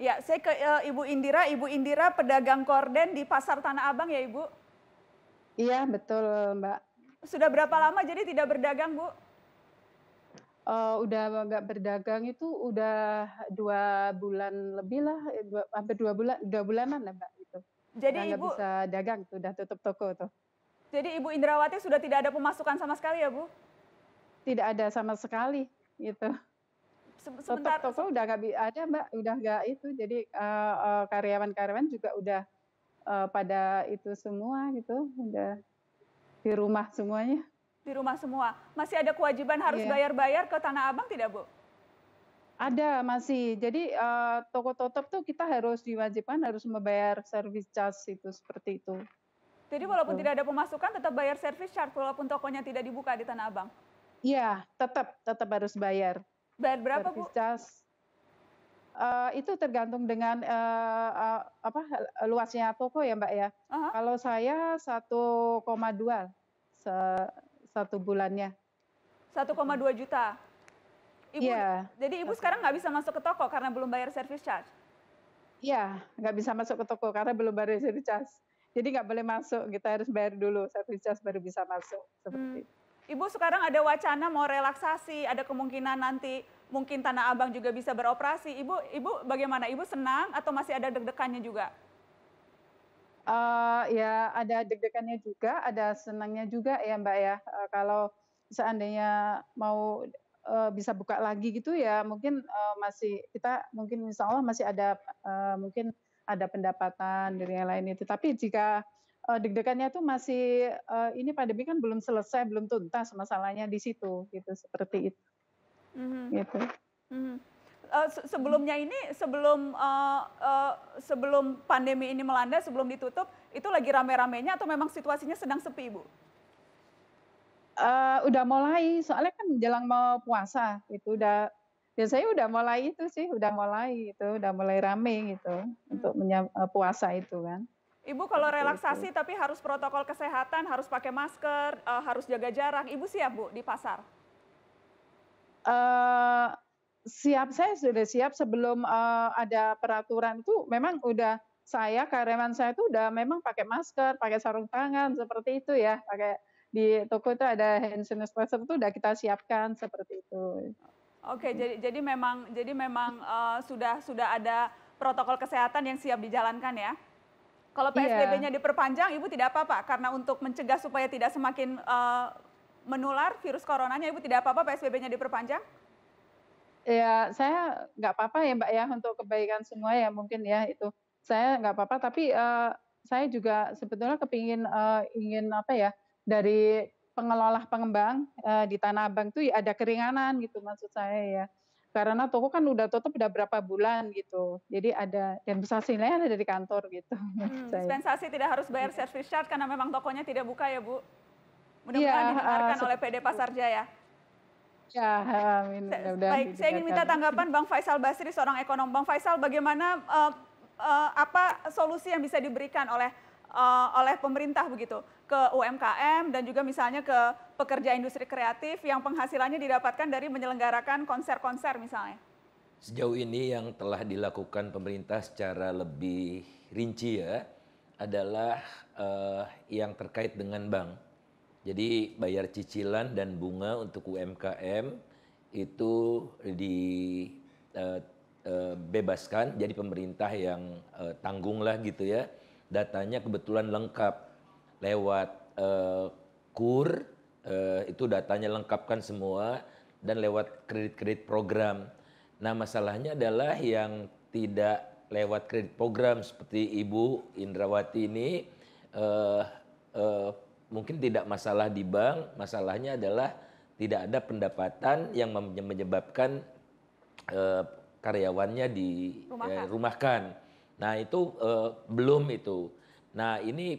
Ya, saya ke Ibu Indira. Ibu Indira pedagang korden di Pasar Tanah Abang ya Ibu? Iya, betul Mbak. Sudah berapa lama jadi tidak berdagang Bu? Udah nggak berdagang itu udah 2 bulan lebih lah, hampir 2 bulanan lah Mbak itu. Jadi Udah nggak Ibu, bisa dagang tuh, udah tutup toko tuh. jadi Ibu Indrawati sudah tidak ada pemasukan sama sekali ya Bu? Tidak ada sama sekali gitu. Tutup toko udah nggak ada Mbak, udah nggak itu. Jadi karyawan-karyawan juga udah pada itu semua gitu, udah di rumah semuanya. Di rumah semua. Masih ada kewajiban harus bayar-bayar ke Tanah Abang tidak Bu? Ada masih. Jadi toko tutup tuh kita harus diwajibkan harus membayar service charge itu seperti itu. Jadi walaupun tidak ada pemasukan tetap bayar service charge walaupun tokonya tidak dibuka di Tanah Abang? Iya, tetap harus bayar. Bayar berapa Bu? Service charge. Itu tergantung dengan luasnya toko ya Mbak ya. Kalau saya 1,2 satu bulannya. 1,2 juta. Ibu, jadi Ibu sekarang nggak bisa masuk ke toko karena belum bayar service charge? Iya, nggak bisa masuk ke toko karena belum bayar service charge. Jadi nggak boleh masuk, kita harus bayar dulu service charge baru bisa masuk. Seperti itu. Ibu sekarang ada wacana mau relaksasi, ada kemungkinan nanti mungkin Tanah Abang juga bisa beroperasi. Ibu bagaimana? Ibu senang atau masih ada deg-degannya juga? Ya ada deg-degannya juga, ada senangnya juga ya Mbak ya. Kalau seandainya mau bisa buka lagi gitu ya mungkin kita mungkin insya Allah masih ada mungkin ada pendapatan dari yang lain itu. Tapi jika deg-degannya tuh masih ini pandemi kan belum selesai, belum tuntas masalahnya di situ gitu seperti itu. Gitu. Sebelumnya ini sebelum pandemi ini melanda, sebelum ditutup, itu lagi rame-ramenya atau memang situasinya sedang sepi, Bu? Udah mulai, soalnya kan menjelang mau puasa, itu udah biasanya udah mulai itu sih, udah mulai rame gitu untuk puasa itu kan. Ibu kalau Seperti relaksasi itu. tapi harus protokol kesehatan, harus pakai masker, harus jaga jarak, Ibu siap Bu di pasar? Eee, saya sudah siap sebelum, ada peraturan itu memang udah karyawan saya tuh udah memang pakai masker, pakai sarung tangan, seperti itu ya, pakai di toko itu ada hand sanitizer itu udah kita siapkan, seperti itu. Oke, jadi memang, sudah ada protokol kesehatan yang siap dijalankan ya? Kalau Iya. PSBB-nya diperpanjang, Ibu tidak apa-apa? Karena untuk mencegah supaya tidak semakin, menular virus coronanya, Ibu tidak apa-apa PSBB-nya diperpanjang? Ya, saya nggak apa-apa ya, Mbak, ya, untuk kebaikan semua ya mungkin ya itu. Saya nggak apa-apa, tapi, saya juga sebetulnya ingin apa ya, dari pengelola pengembang, di Tanah Abang tuh ya ada keringanan gitu maksud saya ya. Karena toko kan udah tutup udah berapa bulan gitu. Jadi ada dan saksinya ada di kantor gitu maksud saya. Dispensasi tidak harus bayar Iya. service charge karena memang tokonya tidak buka ya, Bu? Iya, Mudah-mudahan heeh, didengarkan oleh PD Pasar Jaya. Ya, amin, mudah-mudahan Baik, saya ingin minta didengarkan. tanggapan Bang Faisal Basri, seorang ekonom. Bang Faisal, bagaimana apa solusi yang bisa diberikan oleh pemerintah begitu ke UMKM dan juga misalnya ke pekerja industri kreatif yang penghasilannya didapatkan dari menyelenggarakan konser-konser misalnya? Sejauh ini yang telah dilakukan pemerintah secara lebih rinci ya adalah yang terkait dengan bank. Jadi bayar cicilan dan bunga untuk UMKM itu dibebaskan. Jadi pemerintah yang tanggunglah gitu ya. Datanya kebetulan lengkap lewat KUR, itu datanya lengkapkan semua dan lewat kredit-kredit program. Nah masalahnya adalah yang tidak lewat kredit program seperti Ibu Indrawati ini mungkin tidak masalah di bank, masalahnya adalah tidak ada pendapatan yang menyebabkan karyawannya dirumahkan. Nah itu belum itu. Nah ini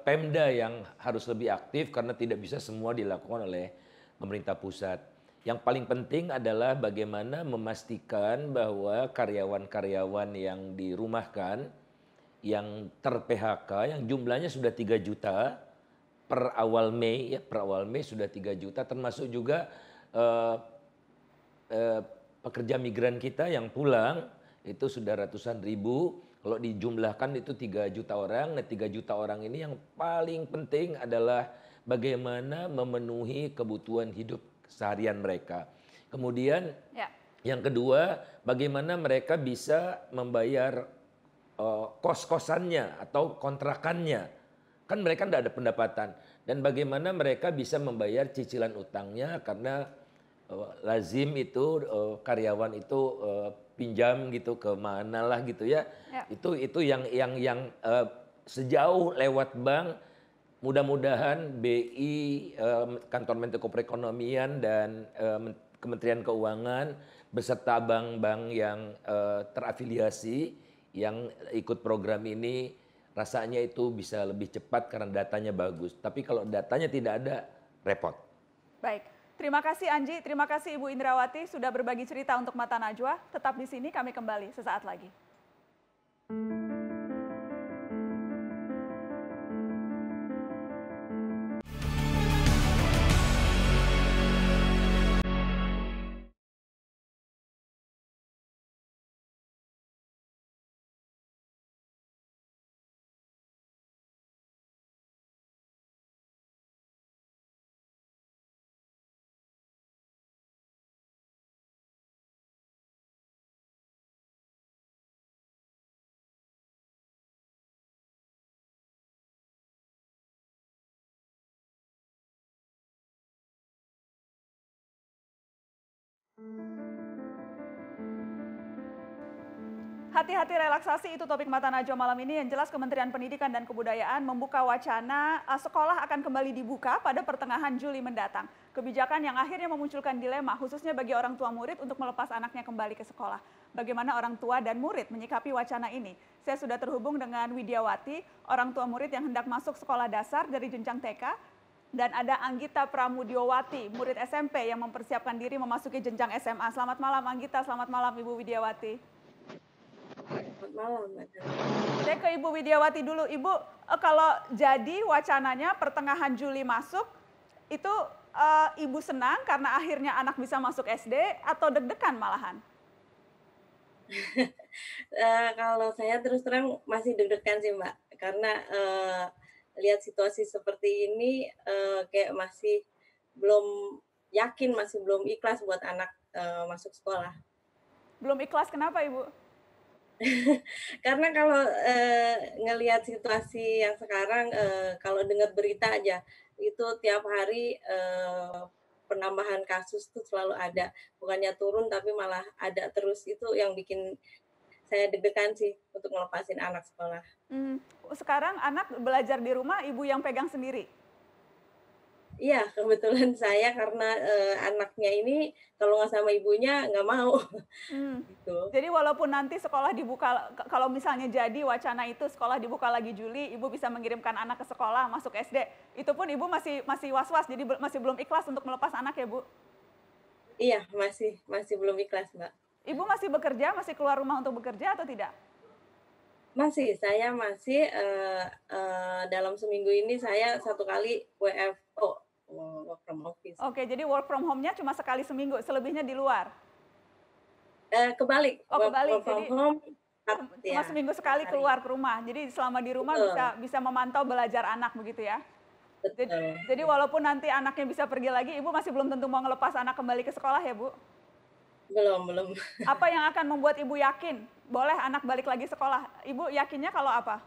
Pemda yang harus lebih aktif karena tidak bisa semua dilakukan oleh pemerintah pusat. Yang paling penting adalah bagaimana memastikan bahwa karyawan-karyawan yang dirumahkan, yang ter-PHK, yang jumlahnya sudah 3 juta per awal Mei, ya, per awal Mei sudah 3 juta, termasuk juga pekerja migran kita yang pulang, itu sudah ratusan ribu. Kalau dijumlahkan itu 3 juta orang, nah 3 juta orang ini yang paling penting adalah bagaimana memenuhi kebutuhan hidup seharian mereka. Kemudian yang kedua, bagaimana mereka bisa membayar kos-kosannya atau kontrakannya. Kan mereka tidak ada pendapatan. Dan bagaimana mereka bisa membayar cicilan utangnya karena lazim itu karyawan itu pinjam gitu ke mana lah gitu ya. Itu yang sejauh lewat bank. Mudah-mudahan BI, Kantor Menko Perekonomian dan Kementerian Keuangan beserta bank-bank yang terafiliasi yang ikut program ini rasanya itu bisa lebih cepat karena datanya bagus. Tapi kalau datanya tidak ada, repot. Baik, terima kasih Anji, terima kasih Ibu Indrawati sudah berbagi cerita untuk Mata Najwa. Tetap di sini, kami kembali sesaat lagi. Hati-hati relaksasi, itu topik Mata Najwa malam ini. Yang jelas Kementerian Pendidikan dan Kebudayaan membuka wacana sekolah akan kembali dibuka pada pertengahan Juli mendatang. Kebijakan yang akhirnya memunculkan dilema khususnya bagi orang tua murid untuk melepas anaknya kembali ke sekolah. Bagaimana orang tua dan murid menyikapi wacana ini? Saya sudah terhubung dengan Widiawati, orang tua murid yang hendak masuk sekolah dasar dari jenjang TK. Dan ada Anggita Pramudiawati, murid SMP yang mempersiapkan diri memasuki jenjang SMA. Selamat malam Anggita, selamat malam Ibu Widiawati. Selamat malam, Mbak. Saya ke Ibu Widiawati dulu. Ibu, kalau jadi wacananya pertengahan Juli masuk, itu Ibu senang karena akhirnya anak bisa masuk SD atau deg-degan malahan? Kalau saya terus terang masih deg-degan sih, Mbak. Karena lihat situasi seperti ini kayak masih belum yakin, masih belum ikhlas buat anak masuk sekolah. Belum ikhlas kenapa Ibu? Karena kalau ngelihat situasi yang sekarang, kalau dengar berita aja, itu tiap hari penambahan kasus tuh selalu ada. Bukannya turun tapi malah ada terus, itu yang bikin saya deg-degan sih untuk ngelepasin anak sekolah. Sekarang anak belajar di rumah, Ibu yang pegang sendiri? Iya, kebetulan saya karena anaknya ini kalau nggak sama ibunya nggak mau. Gitu. Jadi walaupun nanti sekolah dibuka, kalau misalnya jadi wacana itu sekolah dibuka lagi Juli, Ibu bisa mengirimkan anak ke sekolah, masuk SD, itu pun Ibu masih was-was, jadi masih belum ikhlas untuk melepas anak ya Bu? Iya, masih belum ikhlas, Mbak. Ibu masih bekerja, masih keluar rumah untuk bekerja atau tidak? Masih, saya masih dalam seminggu ini saya 1 kali WFO, work from office. Oke, jadi work from home-nya cuma sekali seminggu, selebihnya di luar? Kebalik, Oh kebalik, work from jadi home, cuma seminggu sekali keluar ke rumah. Jadi selama di rumah bisa memantau belajar anak begitu ya? Jadi walaupun nanti anaknya bisa pergi lagi, Ibu masih belum tentu mau ngelepas anak kembali ke sekolah ya Bu? Belum. Apa yang akan membuat Ibu yakin boleh anak balik lagi sekolah? Ibu yakinnya kalau apa?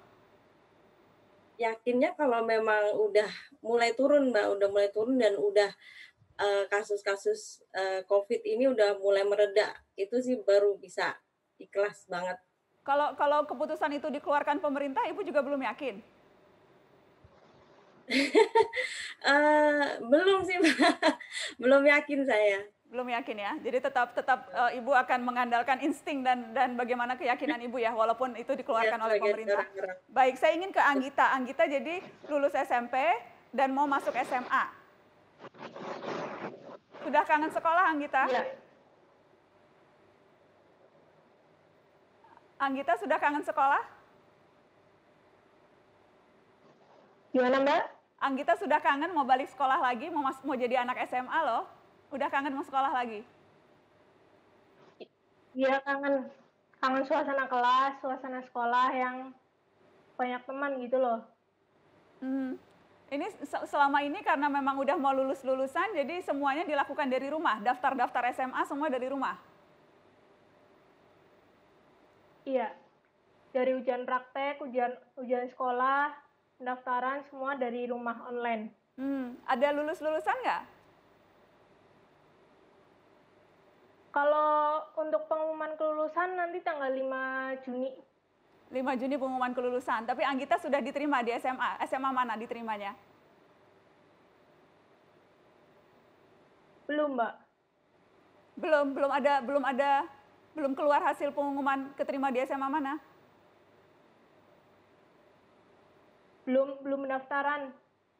Yakinnya kalau memang udah mulai turun, Mbak, udah mulai turun dan udah kasus-kasus COVID ini udah mulai mereda, itu sih baru bisa ikhlas banget. Kalau keputusan itu dikeluarkan pemerintah, Ibu juga belum yakin? Belum sih, Mbak. Belum yakin saya. Belum yakin ya. Jadi tetap Ibu akan mengandalkan insting dan bagaimana keyakinan Ibu ya, walaupun itu dikeluarkan oleh pemerintah. Baik, saya ingin ke Anggita. Anggita jadi lulus SMP dan mau masuk SMA. Sudah kangen sekolah Anggita? Iya. Anggita sudah kangen sekolah? Gimana Mbak? Anggita sudah kangen mau balik sekolah lagi, mau jadi anak SMA loh. Udah kangen mau sekolah lagi? Iya kangen. Kangen suasana kelas, suasana sekolah yang banyak teman gitu loh. Ini selama ini karena memang udah mau lulusan, jadi semuanya dilakukan dari rumah. Daftar SMA semua dari rumah? Iya. Dari ujian praktek, ujian sekolah, pendaftaran semua dari rumah online. Ada lulusan nggak? Kalau untuk pengumuman kelulusan nanti tanggal 5 Juni. 5 Juni pengumuman kelulusan. Tapi Anggita sudah diterima di SMA. SMA mana diterimanya? Belum, Mbak. Belum keluar hasil pengumuman keterima di SMA mana? Belum pendaftaran.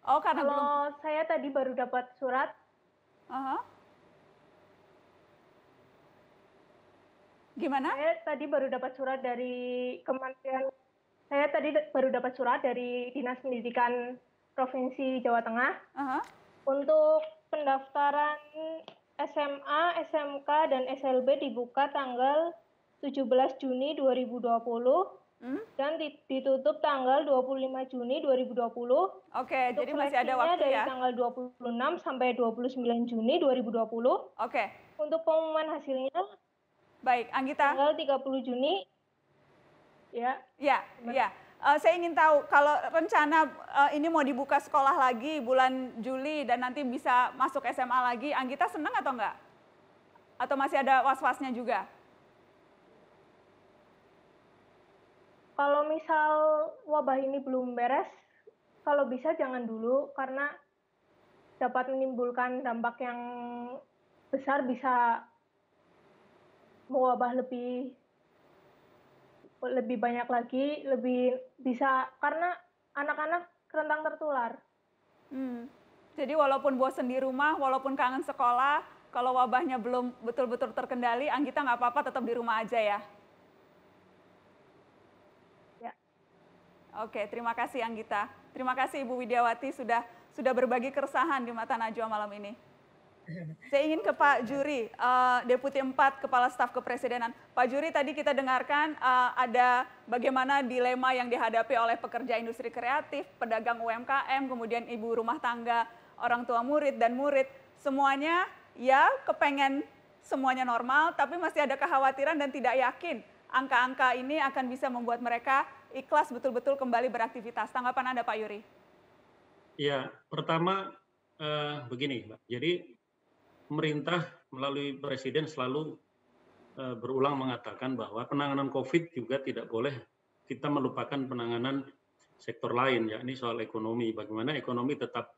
Oh, karena kalau saya tadi baru dapat surat. Gimana? Saya tadi baru dapat surat dari Kementerian. Saya tadi baru dapat surat dari Dinas Pendidikan Provinsi Jawa Tengah. Untuk pendaftaran SMA, SMK, dan SLB dibuka tanggal 17 Juni 2020 dan ditutup tanggal 25 Juni 2020. Oke, untuk jadi masih ada waktu dari ya? tanggal 26 sampai 29 Juni 2020. Oke. Untuk pengumuman hasilnya baik, Anggita. Tanggal 30 Juni. Ya. Saya ingin tahu kalau rencana ini mau dibuka sekolah lagi bulan Juli dan nanti bisa masuk SMA lagi, Anggita senang atau enggak? Atau masih ada was-wasnya juga? Kalau misal wabah ini belum beres, kalau bisa jangan dulu karena dapat menimbulkan dampak yang besar, bisa mewabah lebih banyak lagi, lebih bisa karena anak-anak rentan tertular. Jadi walaupun bosen di rumah, walaupun kangen sekolah, kalau wabahnya belum betul-betul terkendali, Anggita nggak apa-apa tetap di rumah aja ya? Ya. Oke, terima kasih Anggita. Terima kasih Ibu Widiawati sudah berbagi keresahan di Mata Najwa malam ini. Saya ingin ke Pak Juri, Deputi 4 Kepala Staf Kepresidenan. Pak Juri, tadi kita dengarkan ada bagaimana dilema yang dihadapi oleh pekerja industri kreatif, pedagang UMKM, kemudian ibu rumah tangga, orang tua murid dan murid. Semuanya ya kepengen semuanya normal, tapi masih ada kekhawatiran dan tidak yakin angka-angka ini akan bisa membuat mereka ikhlas betul-betul kembali beraktivitas. Tanggapan Anda Pak Yuri? Ya, pertama begini Mbak, jadi pemerintah melalui Presiden selalu berulang mengatakan bahwa penanganan COVID juga tidak boleh kita melupakan penanganan sektor lain, yakni soal ekonomi. Bagaimana ekonomi tetap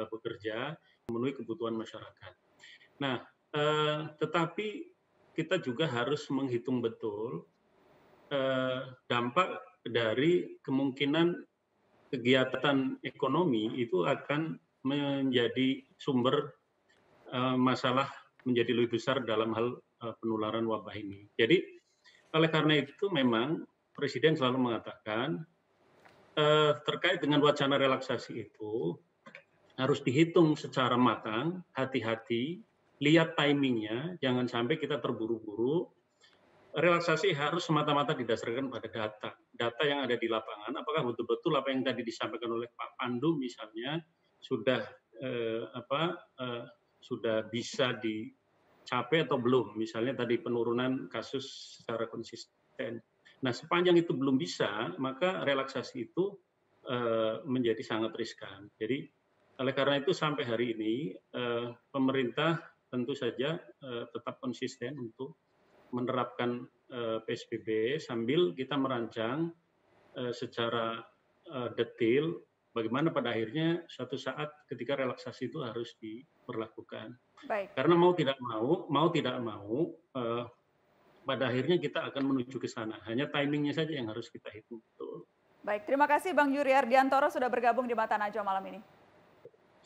bekerja, memenuhi kebutuhan masyarakat. Nah, tetapi kita juga harus menghitung betul dampak dari kemungkinan kegiatan ekonomi itu akan menjadi sumber masalah menjadi lebih besar dalam hal penularan wabah ini. Jadi oleh karena itu memang Presiden selalu mengatakan terkait dengan wacana relaksasi itu harus dihitung secara matang, hati-hati, lihat timingnya, jangan sampai kita terburu-buru. Relaksasi harus semata-mata didasarkan pada data yang ada di lapangan. Apakah betul-betul apa yang tadi disampaikan oleh Pak Pandu misalnya sudah sudah bisa dicapai atau belum, misalnya tadi penurunan kasus secara konsisten. Nah, sepanjang itu belum bisa, maka relaksasi itu menjadi sangat riskan. Jadi, oleh karena itu sampai hari ini, pemerintah tentu saja tetap konsisten untuk menerapkan PSBB sambil kita merancang secara detail bagaimana pada akhirnya suatu saat ketika relaksasi itu harus diberlakukan. Baik. Karena mau tidak mau, pada akhirnya kita akan menuju ke sana. Hanya timingnya saja yang harus kita hitung betul. Baik, terima kasih Bang Yuri Ardiantoro sudah bergabung di Mata Najwa malam ini.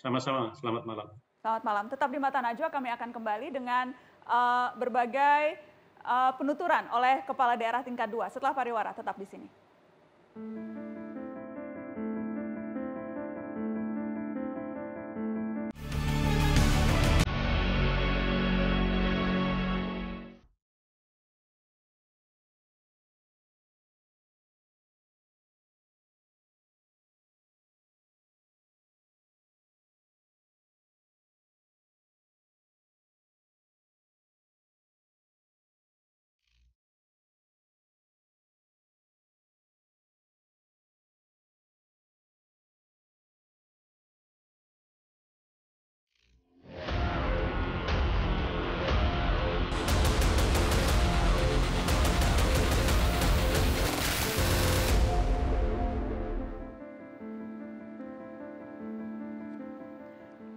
Sama-sama, selamat malam. Selamat malam. Tetap di Mata Najwa kami akan kembali dengan berbagai penuturan oleh Kepala Daerah tingkat 2 setelah pariwara. Tetap di sini.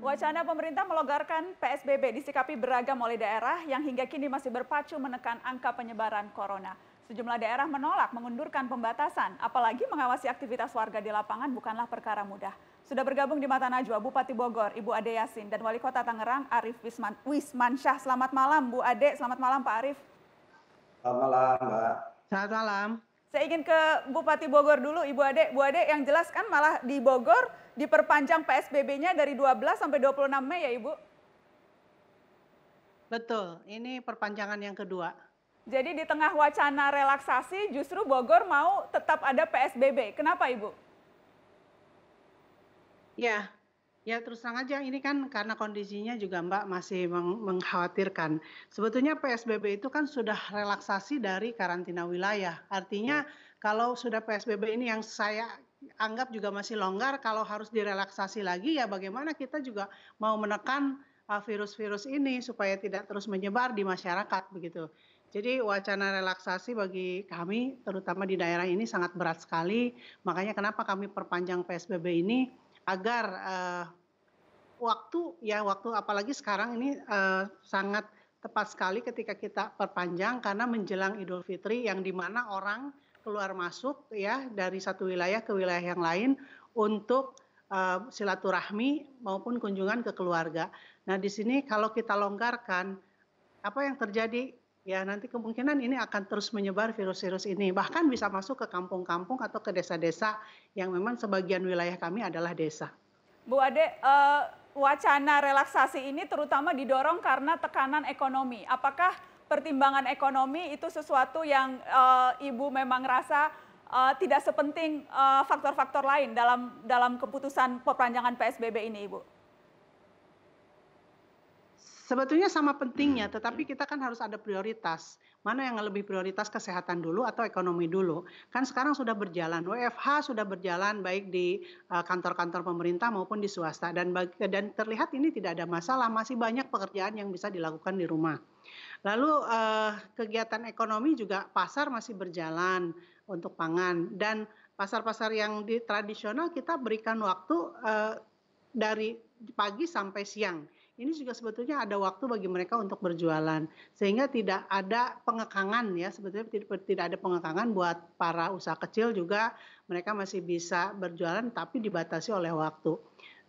Wacana pemerintah melonggarkan PSBB disikapi beragam oleh daerah yang hingga kini masih berpacu menekan angka penyebaran corona. Sejumlah daerah menolak mengundurkan pembatasan, apalagi mengawasi aktivitas warga di lapangan bukanlah perkara mudah. Sudah bergabung di Mata Najwa Bupati Bogor, Ibu Ade Yasin, dan Wali Kota Tangerang, Arief Wismansyah. Selamat malam, Bu Ade. Selamat malam, Pak Arief. Selamat malam, Mbak. Selamat malam. Saya ingin ke Bupati Bogor dulu, Ibu Ade. Bu Ade, yang jelas kan malah di Bogor diperpanjang PSBB-nya dari 12 sampai 26 Mei ya, Ibu? Betul, ini perpanjangan yang kedua. Jadi di tengah wacana relaksasi justru Bogor mau tetap ada PSBB. Kenapa, Ibu? Ya terus terang aja ini kan karena kondisinya juga Mbak masih mengkhawatirkan. Sebetulnya PSBB itu kan sudah relaksasi dari karantina wilayah. Artinya kalau sudah PSBB ini yang saya anggap juga masih longgar, kalau harus direlaksasi lagi ya bagaimana kita juga mau menekan virus-virus ini supaya tidak terus menyebar di masyarakat begitu. Jadi wacana relaksasi bagi kami terutama di daerah ini sangat berat sekali. Makanya kenapa kami perpanjang PSBB ini agar waktu apalagi sekarang ini sangat tepat sekali ketika kita perpanjang karena menjelang Idul Fitri yang dimana orang keluar masuk ya dari satu wilayah ke wilayah yang lain untuk silaturahmi maupun kunjungan ke keluarga. Nah, di sini kalau kita longgarkan, apa yang terjadi? Ya, nanti kemungkinan ini akan terus menyebar virus-virus ini. Bahkan bisa masuk ke kampung-kampung atau ke desa-desa yang memang sebagian wilayah kami adalah desa. Bu Ade, wacana relaksasi ini terutama didorong karena tekanan ekonomi. Apakah pertimbangan ekonomi itu sesuatu yang Ibu memang rasa tidak sepenting faktor-faktor lain dalam keputusan perpanjangan PSBB ini, Ibu? Sebetulnya sama pentingnya, tetapi kita kan harus ada prioritas. Mana yang lebih prioritas, kesehatan dulu atau ekonomi dulu? Kan sekarang sudah berjalan, WFH sudah berjalan baik di kantor-kantor pemerintah maupun di swasta. Dan terlihat ini tidak ada masalah, masih banyak pekerjaan yang bisa dilakukan di rumah. Lalu kegiatan ekonomi juga pasar masih berjalan untuk pangan. Dan pasar-pasar yang tradisional kita berikan waktu dari pagi sampai siang. Ini juga sebetulnya ada waktu bagi mereka untuk berjualan, sehingga tidak ada pengekangan ya, sebetulnya tidak ada pengekangan buat para usaha kecil juga, mereka masih bisa berjualan tapi dibatasi oleh waktu.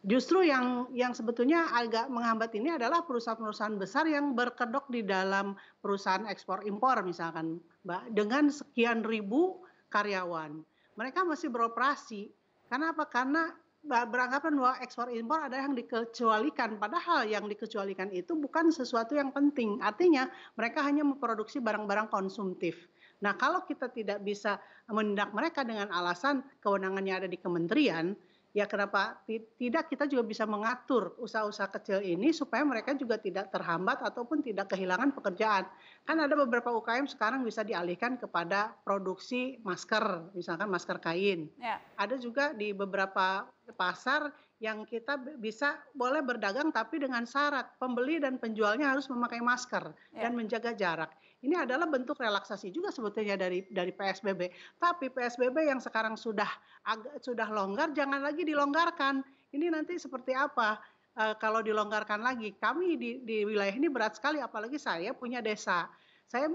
Justru yang sebetulnya agak menghambat ini adalah perusahaan-perusahaan besar yang berkedok di dalam perusahaan ekspor impor misalkan, Mbak, dengan sekian ribu karyawan. Mereka masih beroperasi. Karena apa? Karena beranggapan bahwa ekspor impor ada yang dikecualikan, padahal yang dikecualikan itu bukan sesuatu yang penting. Artinya mereka hanya memproduksi barang-barang konsumtif. Nah, kalau kita tidak bisa menindak mereka dengan alasan kewenangannya ada di kementerian, ya kenapa tidak kita juga bisa mengatur usaha-usaha kecil ini supaya mereka juga tidak terhambat ataupun tidak kehilangan pekerjaan. Kan ada beberapa UKM sekarang bisa dialihkan kepada produksi masker, misalkan masker kain. Ya. Ada juga di beberapa pasar yang kita bisa boleh berdagang tapi dengan syarat pembeli dan penjualnya harus memakai masker dan menjaga jarak. Ini adalah bentuk relaksasi juga sebetulnya dari PSBB. Tapi PSBB yang sekarang sudah longgar, jangan lagi dilonggarkan. Ini nanti seperti apa kalau dilonggarkan lagi? Kami di wilayah ini berat sekali, apalagi saya punya desa. Saya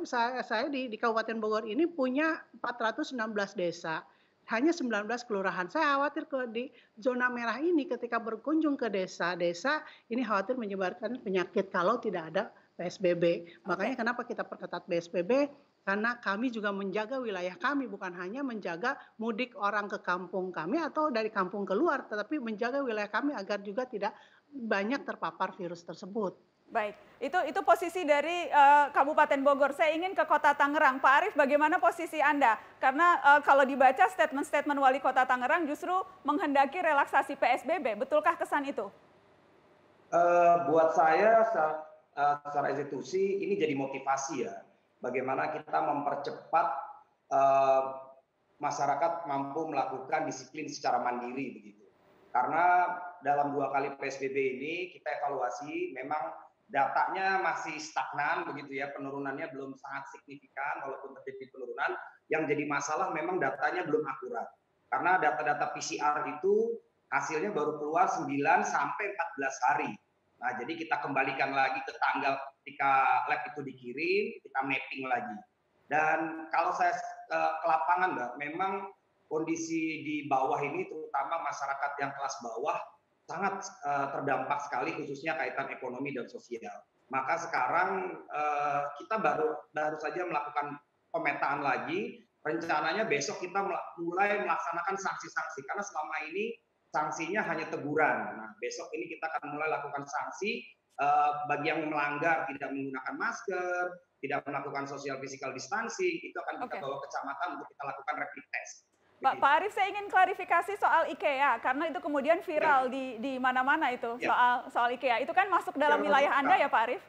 di Kabupaten Bogor ini punya 416 desa. Hanya 19 kelurahan. Saya khawatir di zona merah ini ketika berkunjung ke desa-desa, ini khawatir menyebarkan penyakit kalau tidak ada PSBB. Makanya kenapa kita perketat PSBB? Karena kami juga menjaga wilayah kami, bukan hanya menjaga mudik orang ke kampung kami atau dari kampung keluar, tetapi menjaga wilayah kami agar juga tidak banyak terpapar virus tersebut. Baik, itu posisi dari Kabupaten Bogor. Saya ingin ke Kota Tangerang. Pak Arief, bagaimana posisi Anda? Karena kalau dibaca statement-statement Wali Kota Tangerang justru menghendaki relaksasi PSBB. Betulkah kesan itu? Buat saya secara eksekusi ini jadi motivasi ya. Bagaimana kita mempercepat masyarakat mampu melakukan disiplin secara mandiri begitu. Karena dalam 2 kali PSBB ini kita evaluasi memang datanya masih stagnan begitu ya, penurunannya belum sangat signifikan walaupun terjadi penurunan. Yang jadi masalah memang datanya belum akurat. Karena data-data PCR itu hasilnya baru keluar 9 sampai 14 hari. Nah, jadi kita kembalikan lagi ke tanggal ketika lab itu dikirim, kita mapping lagi. Dan kalau saya ke lapangan, Mbak, memang kondisi di bawah ini terutama masyarakat yang kelas bawah sangat terdampak sekali khususnya kaitan ekonomi dan sosial. Maka sekarang kita baru saja melakukan pemetaan lagi. Rencananya besok kita mulai melaksanakan sanksi-sanksi karena selama ini sanksinya hanya teguran. Nah, besok ini kita akan mulai lakukan sanksi bagi yang melanggar tidak menggunakan masker, tidak melakukan social physical distancing, itu akan kita bawa ke kecamatan untuk kita lakukan rapid test. Pak Arief, saya ingin klarifikasi soal IKEA karena itu kemudian viral di mana-mana itu soal IKEA. Itu kan masuk dalam wilayah Anda ya Pak Arief?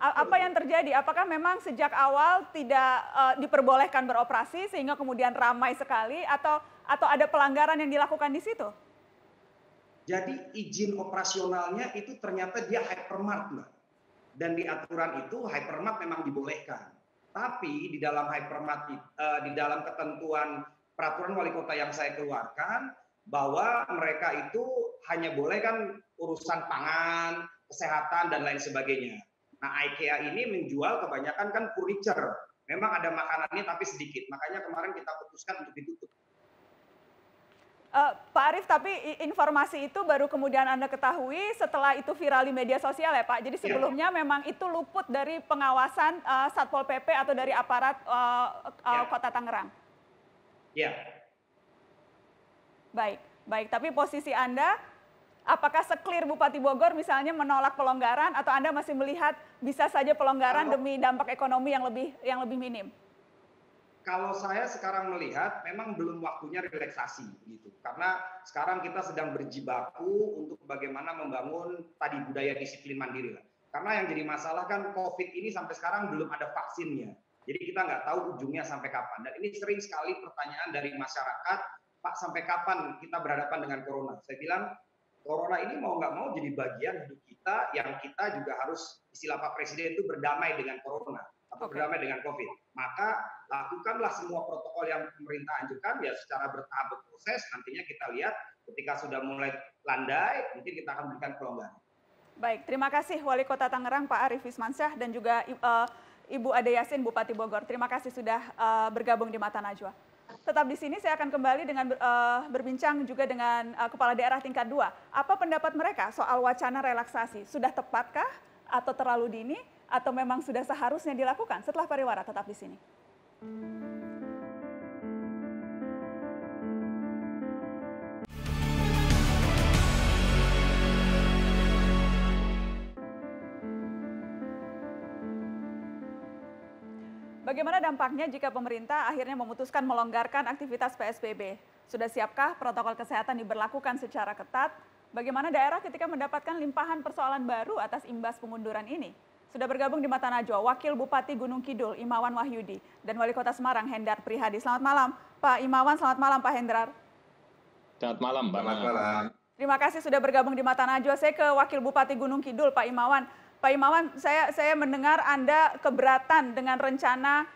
Apa yang terjadi? Apakah memang sejak awal tidak diperbolehkan beroperasi sehingga kemudian ramai sekali atau ada pelanggaran yang dilakukan di situ? Jadi izin operasionalnya itu ternyata dia hypermart, Mbak. Dan di aturan itu hypermart memang dibolehkan. Tapi di dalam hypermart di dalam ketentuan peraturan wali kota yang saya keluarkan bahwa mereka itu hanya boleh kan urusan pangan, kesehatan dan lain sebagainya. Nah, IKEA ini menjual kebanyakan kan furniture. Memang ada makanannya tapi sedikit. Makanya kemarin kita putuskan untuk ditutup. Pak Arief, tapi informasi itu baru kemudian Anda ketahui setelah itu viral di media sosial ya Pak. Jadi sebelumnya memang itu luput dari pengawasan Satpol PP atau dari aparat Kota Tangerang. Iya. Baik, baik. Tapi posisi Anda, apakah seklir Bupati Bogor misalnya menolak pelonggaran atau Anda masih melihat bisa saja pelonggaran demi dampak ekonomi yang lebih minim? Kalau saya sekarang melihat memang belum waktunya relaksasi gitu. Karena sekarang kita sedang berjibaku untuk bagaimana membangun tadi budaya disiplin mandiri lah. Karena yang jadi masalah kan COVID ini sampai sekarang belum ada vaksinnya. Jadi kita nggak tahu ujungnya sampai kapan. Dan ini sering sekali pertanyaan dari masyarakat, Pak sampai kapan kita berhadapan dengan corona? Saya bilang corona ini mau nggak mau jadi bagian hidup kita yang kita juga harus, istilah Pak Presiden itu berdamai dengan corona atau berdamai dengan COVID. Maka lakukanlah semua protokol yang pemerintah anjurkan ya secara bertahap berproses. Nantinya kita lihat ketika sudah mulai landai, mungkin kita akan berikan pelonggaran. Baik, terima kasih Wali Kota Tangerang Pak Arief Wismansyah dan juga Ibu Ade Yasin Bupati Bogor. Terima kasih sudah bergabung di Mata Najwa. Tetap di sini saya akan kembali dengan berbincang juga dengan Kepala Daerah tingkat 2. Apa pendapat mereka soal wacana relaksasi? Sudah tepatkah atau terlalu dini? Atau memang sudah seharusnya dilakukan? Setelah pariwara, tetap di sini. Bagaimana dampaknya jika pemerintah akhirnya memutuskan melonggarkan aktivitas PSBB? Sudah siapkah protokol kesehatan diberlakukan secara ketat? Bagaimana daerah ketika mendapatkan limpahan persoalan baru atas imbas pengunduran ini? Sudah bergabung di Mata Najwa, Wakil Bupati Gunung Kidul, Imawan Wahyudi, dan Wali Kota Semarang, Hendar Prihadi. Selamat malam, Pak Imawan. Selamat malam, Pak Hendrar. Selamat malam, Mbak. Selamat malam. Terima kasih sudah bergabung di Mata Najwa. Saya ke Wakil Bupati Gunung Kidul, Pak Imawan. Pak Imawan, saya mendengar Anda keberatan dengan rencana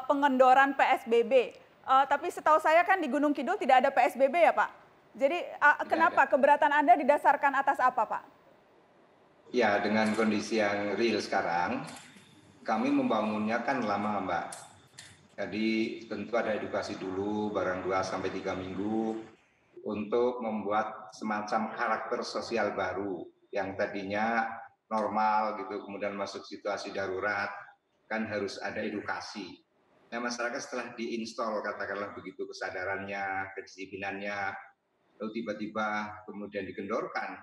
pengendoran PSBB. Tapi setahu saya kan di Gunung Kidul tidak ada PSBB ya, Pak? Jadi kenapa keberatan Anda didasarkan atas apa, Pak? Ya, dengan kondisi yang real sekarang, kami membangunnya kan lama, Mbak. Jadi tentu ada edukasi dulu, barang 2-3 minggu, untuk membuat semacam karakter sosial baru, yang tadinya normal gitu, kemudian masuk situasi darurat, kan harus ada edukasi. Nah, masyarakat setelah diinstal, katakanlah begitu, kesadarannya, kedisiplinannya, lalu tiba-tiba kemudian dikendorkan,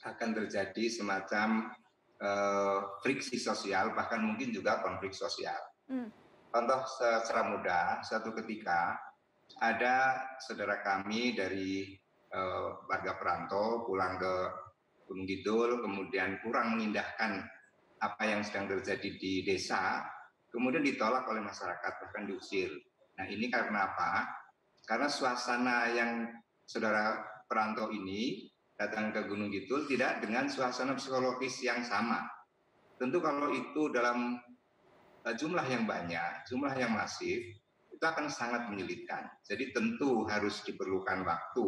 akan terjadi semacam friksi sosial, bahkan mungkin juga konflik sosial. Contoh secara mudah, suatu ketika ada saudara kami dari warga perantau pulang ke Gunung Kidul, kemudian kurang mengindahkan apa yang sedang terjadi di desa, kemudian ditolak oleh masyarakat, bahkan diusir. Nah, ini karena apa? Karena suasana yang saudara perantau ini datang ke Gunung Kidul tidak dengan suasana psikologis yang sama. Tentu kalau itu dalam jumlah yang banyak, jumlah yang masif, itu akan sangat menyulitkan. Jadi tentu harus diperlukan waktu,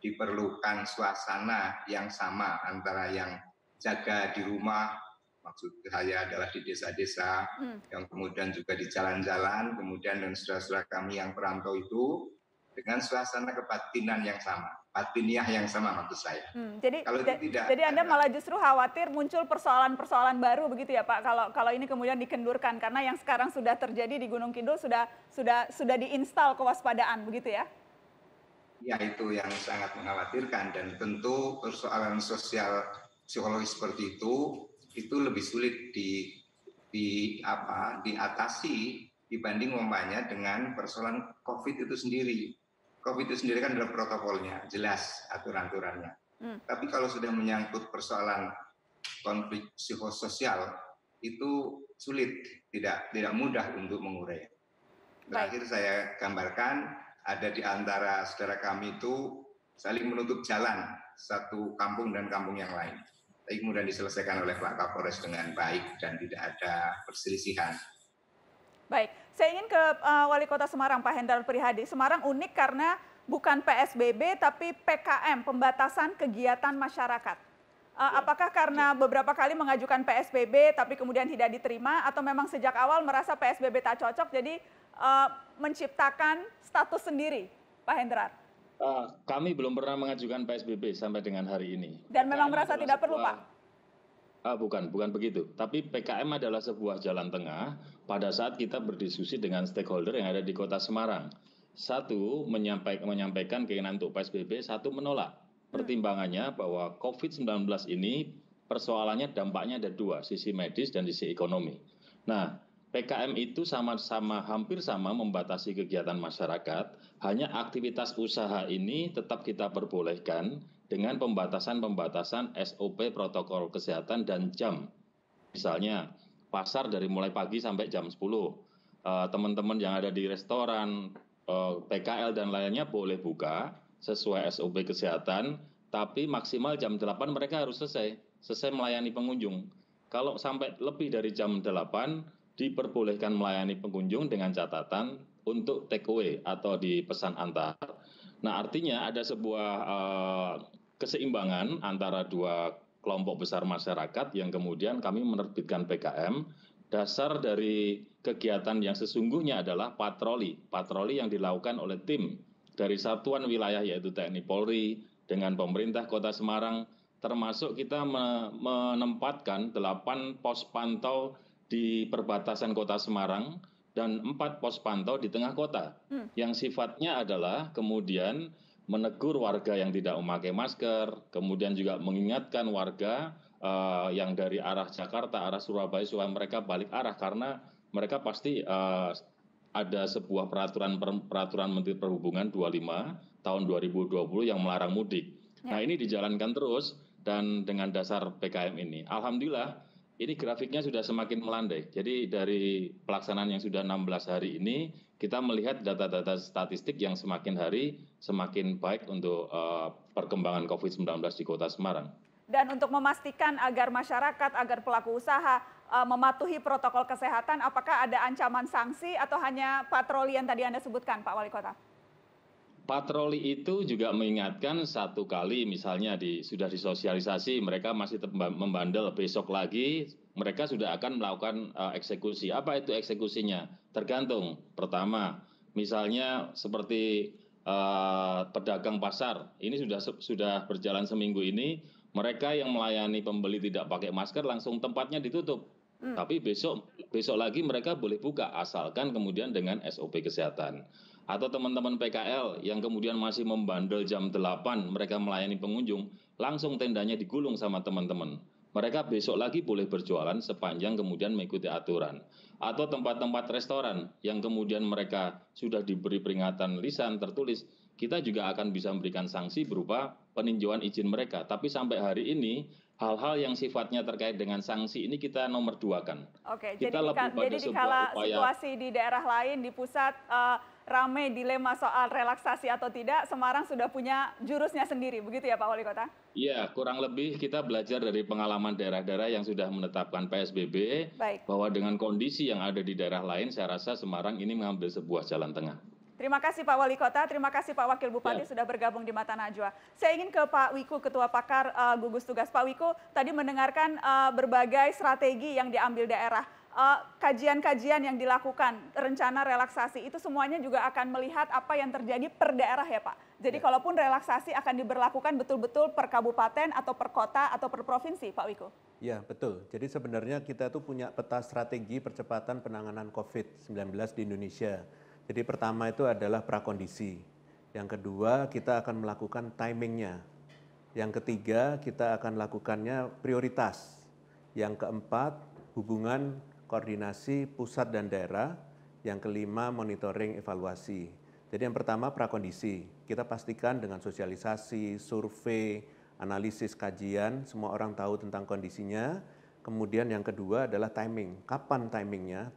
diperlukan suasana yang sama antara yang jaga di rumah, maksud saya adalah di desa-desa, yang kemudian juga di jalan-jalan, kemudian dan saudara-saudara kami yang perantau itu, dengan suasana kebatinan yang sama, batiniah yang sama maksud saya. Jadi, kalau itu tidak, jadi Anda malah justru khawatir muncul persoalan-persoalan baru begitu ya Pak, kalau ini kemudian dikendurkan, karena yang sekarang sudah terjadi di Gunung Kidul sudah diinstal kewaspadaan begitu ya? Ya, itu yang sangat mengkhawatirkan, dan tentu persoalan sosial psikologis seperti itu lebih sulit diatasi dibanding umpamanya dengan persoalan COVID itu sendiri. COVID itu sendiri kan adalah protokolnya, jelas aturan-aturannya. Tapi kalau sudah menyangkut persoalan konflik psikososial, itu sulit, tidak mudah untuk mengurai. Terakhir saya gambarkan, ada di antara saudara kami itu saling menutup jalan satu kampung dan kampung yang lain. Tapi kemudian diselesaikan oleh Pak Kapolres dengan baik dan tidak ada perselisihan. Baik, saya ingin ke Wali Kota Semarang, Pak Hendar Prihadi. Semarang unik karena bukan PSBB tapi PKM, pembatasan kegiatan masyarakat. Apakah karena beberapa kali mengajukan PSBB tapi kemudian tidak diterima, atau memang sejak awal merasa PSBB tak cocok jadi menciptakan status sendiri, Pak Hendrar? Kami belum pernah mengajukan PSBB sampai dengan hari ini. Dan memang merasa tidak perlu, Pak? Bukan begitu. Tapi PKM adalah sebuah jalan tengah pada saat kita berdiskusi dengan stakeholder yang ada di Kota Semarang. Satu, menyampaikan keinginan untuk PSBB, satu menolak. Pertimbangannya bahwa COVID-19 ini persoalannya dampaknya ada dua, sisi medis dan sisi ekonomi. Nah, PKM itu hampir sama membatasi kegiatan masyarakat, hanya aktivitas usaha ini tetap kita perbolehkan dengan pembatasan SOP protokol kesehatan dan jam. Misalnya, pasar dari mulai pagi sampai jam 10. Teman-teman yang ada di restoran, PKL dan lainnya boleh buka sesuai SOP kesehatan, tapi maksimal jam 8 mereka harus selesai melayani pengunjung. Kalau sampai lebih dari jam 8, diperbolehkan melayani pengunjung dengan catatan untuk take away atau dipesan antar. Nah, artinya ada sebuah keseimbangan antara dua kelompok besar masyarakat yang kemudian kami menerbitkan PKM. Dasar dari kegiatan yang sesungguhnya adalah patroli yang dilakukan oleh tim dari satuan wilayah yaitu TNI Polri dengan pemerintah Kota Semarang, termasuk kita menempatkan 8 pos pantau di perbatasan Kota Semarang dan 4 pos pantau di tengah kota yang sifatnya adalah kemudian menegur warga yang tidak memakai masker, kemudian juga mengingatkan warga yang dari arah Jakarta, arah Surabaya supaya mereka balik arah karena mereka pasti ada sebuah peraturan Menteri Perhubungan 25 tahun 2020 yang melarang mudik. Nah, ini dijalankan terus dan dengan dasar PKM ini, alhamdulillah ini grafiknya sudah semakin melandai. Jadi dari pelaksanaan yang sudah 16 hari ini, kita melihat data-data statistik yang semakin hari semakin baik untuk perkembangan COVID-19 di Kota Semarang. Dan untuk memastikan agar masyarakat, agar pelaku usaha mematuhi protokol kesehatan, apakah ada ancaman sanksi atau hanya patroli yang tadi Anda sebutkan, Pak Wali Kota? Patroli itu juga mengingatkan satu kali misalnya sudah disosialisasi, mereka masih membandel, besok lagi mereka sudah akan melakukan eksekusi. Apa itu eksekusinya? Tergantung. Pertama, misalnya seperti pedagang pasar, ini sudah berjalan seminggu ini, mereka yang melayani pembeli tidak pakai masker langsung tempatnya ditutup. Tapi besok lagi mereka boleh buka asalkan kemudian dengan SOP kesehatan. Atau teman-teman PKL yang kemudian masih membandel jam 8 mereka melayani pengunjung, langsung tendanya digulung sama teman-teman. Mereka besok lagi boleh berjualan sepanjang kemudian mengikuti aturan. Atau tempat-tempat restoran yang kemudian mereka sudah diberi peringatan lisan tertulis, kita juga akan bisa memberikan sanksi berupa peninjauan izin mereka. Tapi sampai hari ini hal-hal yang sifatnya terkait dengan sanksi ini kita nomor 2-kan. Oke, jadi dikala situasi di daerah lain, di pusat ramai dilema soal relaksasi atau tidak, Semarang sudah punya jurusnya sendiri, begitu ya Pak Wali Kota? Iya, kurang lebih kita belajar dari pengalaman daerah-daerah yang sudah menetapkan PSBB, bahwa dengan kondisi yang ada di daerah lain, saya rasa Semarang ini mengambil sebuah jalan tengah. Terima kasih Pak Wali Kota, terima kasih Pak Wakil Bupati sudah bergabung di Mata Najwa. Saya ingin ke Pak Wiku, Ketua Pakar Gugus Tugas. Pak Wiku, tadi mendengarkan berbagai strategi yang diambil daerah. Kajian-kajian yang dilakukan, rencana relaksasi, itu semuanya juga akan melihat apa yang terjadi per daerah ya Pak? Jadi kalaupun relaksasi akan diberlakukan betul-betul per kabupaten atau per kota atau per provinsi, Pak Wiku? Ya, betul. Jadi sebenarnya kita tuh punya peta strategi percepatan penanganan COVID-19 di Indonesia. Jadi pertama itu adalah prakondisi. Yang kedua, kita akan melakukan timingnya. Yang ketiga, kita akan lakukannya prioritas. Yang keempat, hubungan koordinasi pusat dan daerah. Yang kelima, monitoring evaluasi. Jadi yang pertama prakondisi. Kita pastikan dengan sosialisasi, survei, analisis kajian, semua orang tahu tentang kondisinya. Kemudian yang kedua adalah timing. Kapan timingnya?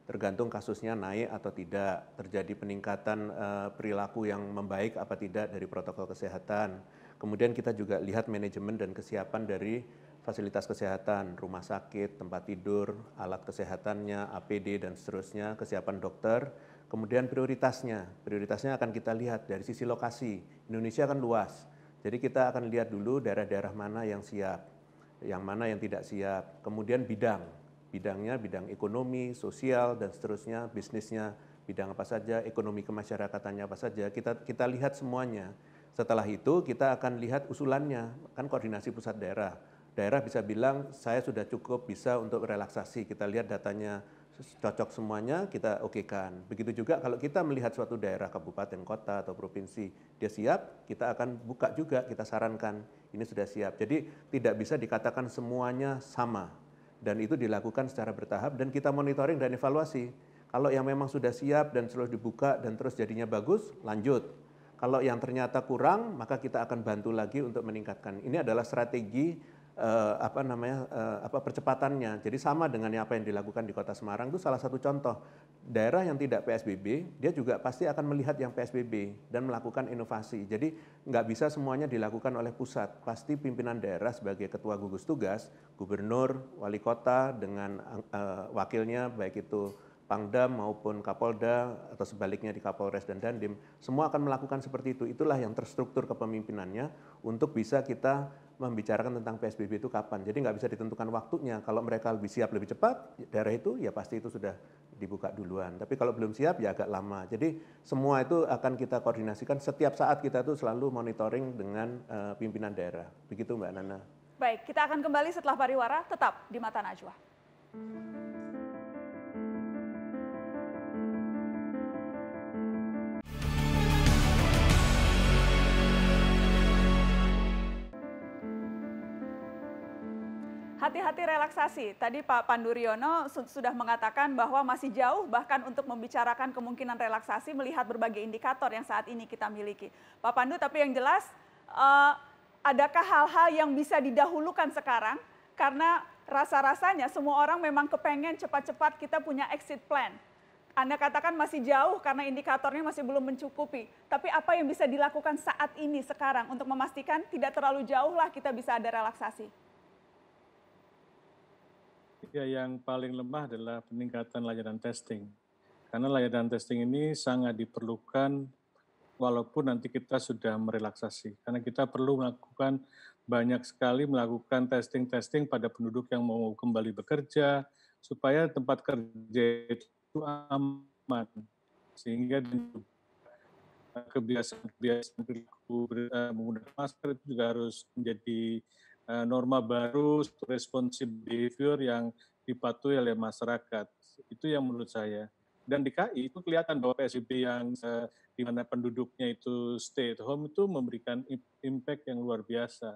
Tergantung kasusnya naik atau tidak, terjadi peningkatan perilaku yang membaik apa tidak dari protokol kesehatan. Kemudian kita juga lihat manajemen dan kesiapan dari fasilitas kesehatan, rumah sakit, tempat tidur, alat kesehatannya, APD dan seterusnya, kesiapan dokter. Kemudian prioritasnya akan kita lihat dari sisi lokasi. Indonesia kan luas, jadi kita akan lihat dulu daerah-daerah mana yang siap, yang mana yang tidak siap. Kemudian bidangnya bidang ekonomi, sosial, dan seterusnya, bisnisnya bidang apa saja, ekonomi kemasyarakatannya apa saja, kita lihat semuanya. Setelah itu kita akan lihat usulannya, kan koordinasi pusat daerah. Daerah bisa bilang saya sudah cukup bisa untuk relaksasi, kita lihat datanya cocok semuanya, kita okekan. Begitu juga kalau kita melihat suatu daerah, kabupaten, kota, atau provinsi, dia siap, kita akan buka juga, kita sarankan, ini sudah siap. Jadi tidak bisa dikatakan semuanya sama. Dan itu dilakukan secara bertahap dan kita monitoring dan evaluasi. Kalau yang memang sudah siap dan selalu dibuka dan terus jadinya bagus, lanjut. Kalau yang ternyata kurang, maka kita akan bantu lagi untuk meningkatkan. Ini adalah strategi percepatannya. Jadi sama dengan apa yang dilakukan di Kota Semarang itu salah satu contoh. Daerah yang tidak PSBB, dia juga pasti akan melihat yang PSBB dan melakukan inovasi. Jadi nggak bisa semuanya dilakukan oleh pusat. Pasti pimpinan daerah sebagai ketua gugus tugas, gubernur, wali kota dengan wakilnya, baik itu Pangdam maupun Kapolda atau sebaliknya di Kapolres dan Dandim, semua akan melakukan seperti itu. Itulah yang terstruktur kepemimpinannya untuk bisa kita membicarakan tentang PSBB itu kapan. Jadi nggak bisa ditentukan waktunya. Kalau mereka lebih siap lebih cepat, daerah itu ya pasti itu sudah dibuka duluan. Tapi kalau belum siap ya agak lama. Jadi semua itu akan kita koordinasikan. Setiap saat kita itu selalu monitoring dengan pimpinan daerah. Begitu Mbak Nana. Baik, kita akan kembali setelah pariwara, tetap di Mata Najwa. Hati-hati relaksasi. Tadi Pak Pandu Riono sudah mengatakan bahwa masih jauh bahkan untuk membicarakan kemungkinan relaksasi melihat berbagai indikator yang saat ini kita miliki. Pak Pandu, tapi yang jelas adakah hal-hal yang bisa didahulukan sekarang? Karena rasa-rasanya semua orang memang kepengen cepat-cepat kita punya exit plan. Anda katakan masih jauh karena indikatornya masih belum mencukupi. Tapi apa yang bisa dilakukan saat ini sekarang untuk memastikan tidak terlalu jauh lah kita bisa ada relaksasi? Ya, yang paling lemah adalah peningkatan layanan testing. Karena layanan testing ini sangat diperlukan walaupun nanti kita sudah merelaksasi. Karena kita perlu melakukan banyak sekali melakukan testing-testing pada penduduk yang mau kembali bekerja supaya tempat kerja itu aman. Sehingga kebiasaan perilaku menggunakan masker itu juga harus menjadi norma baru, responsive behavior yang dipatuhi oleh masyarakat. Itu yang menurut saya. Dan di KI itu kelihatan bahwa PSBB yang di mana penduduknya itu stay at home itu memberikan impact yang luar biasa.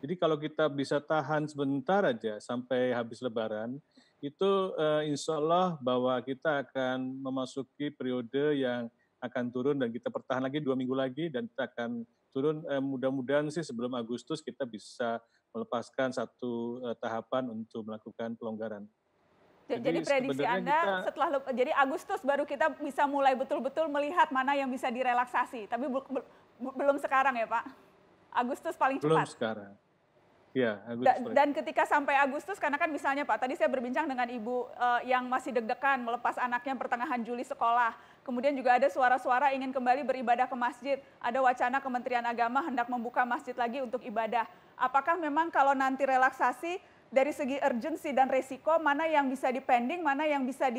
Jadi kalau kita bisa tahan sebentar aja sampai habis Lebaran, itu insya Allah bahwa kita akan memasuki periode yang akan turun dan kita bertahan lagi 2 minggu lagi dan kita akan turun mudah-mudahan sih sebelum Agustus kita bisa melepaskan satu tahapan untuk melakukan pelonggaran. Jadi prediksi Anda jadi Agustus baru kita bisa mulai betul-betul melihat mana yang bisa direlaksasi. Tapi belum sekarang ya Pak? Agustus paling cepat? Belum sekarang. Ya, Agustus. Dan ketika sampai Agustus, karena kan misalnya Pak, tadi saya berbincang dengan Ibu yang masih deg-degan melepas anaknya pertengahan Juli sekolah. Kemudian juga ada suara-suara ingin kembali beribadah ke masjid. Ada wacana Kementerian Agama hendak membuka masjid lagi untuk ibadah. Apakah memang kalau nanti relaksasi, dari segi urgensi dan resiko, mana yang bisa dipending, mana yang bisa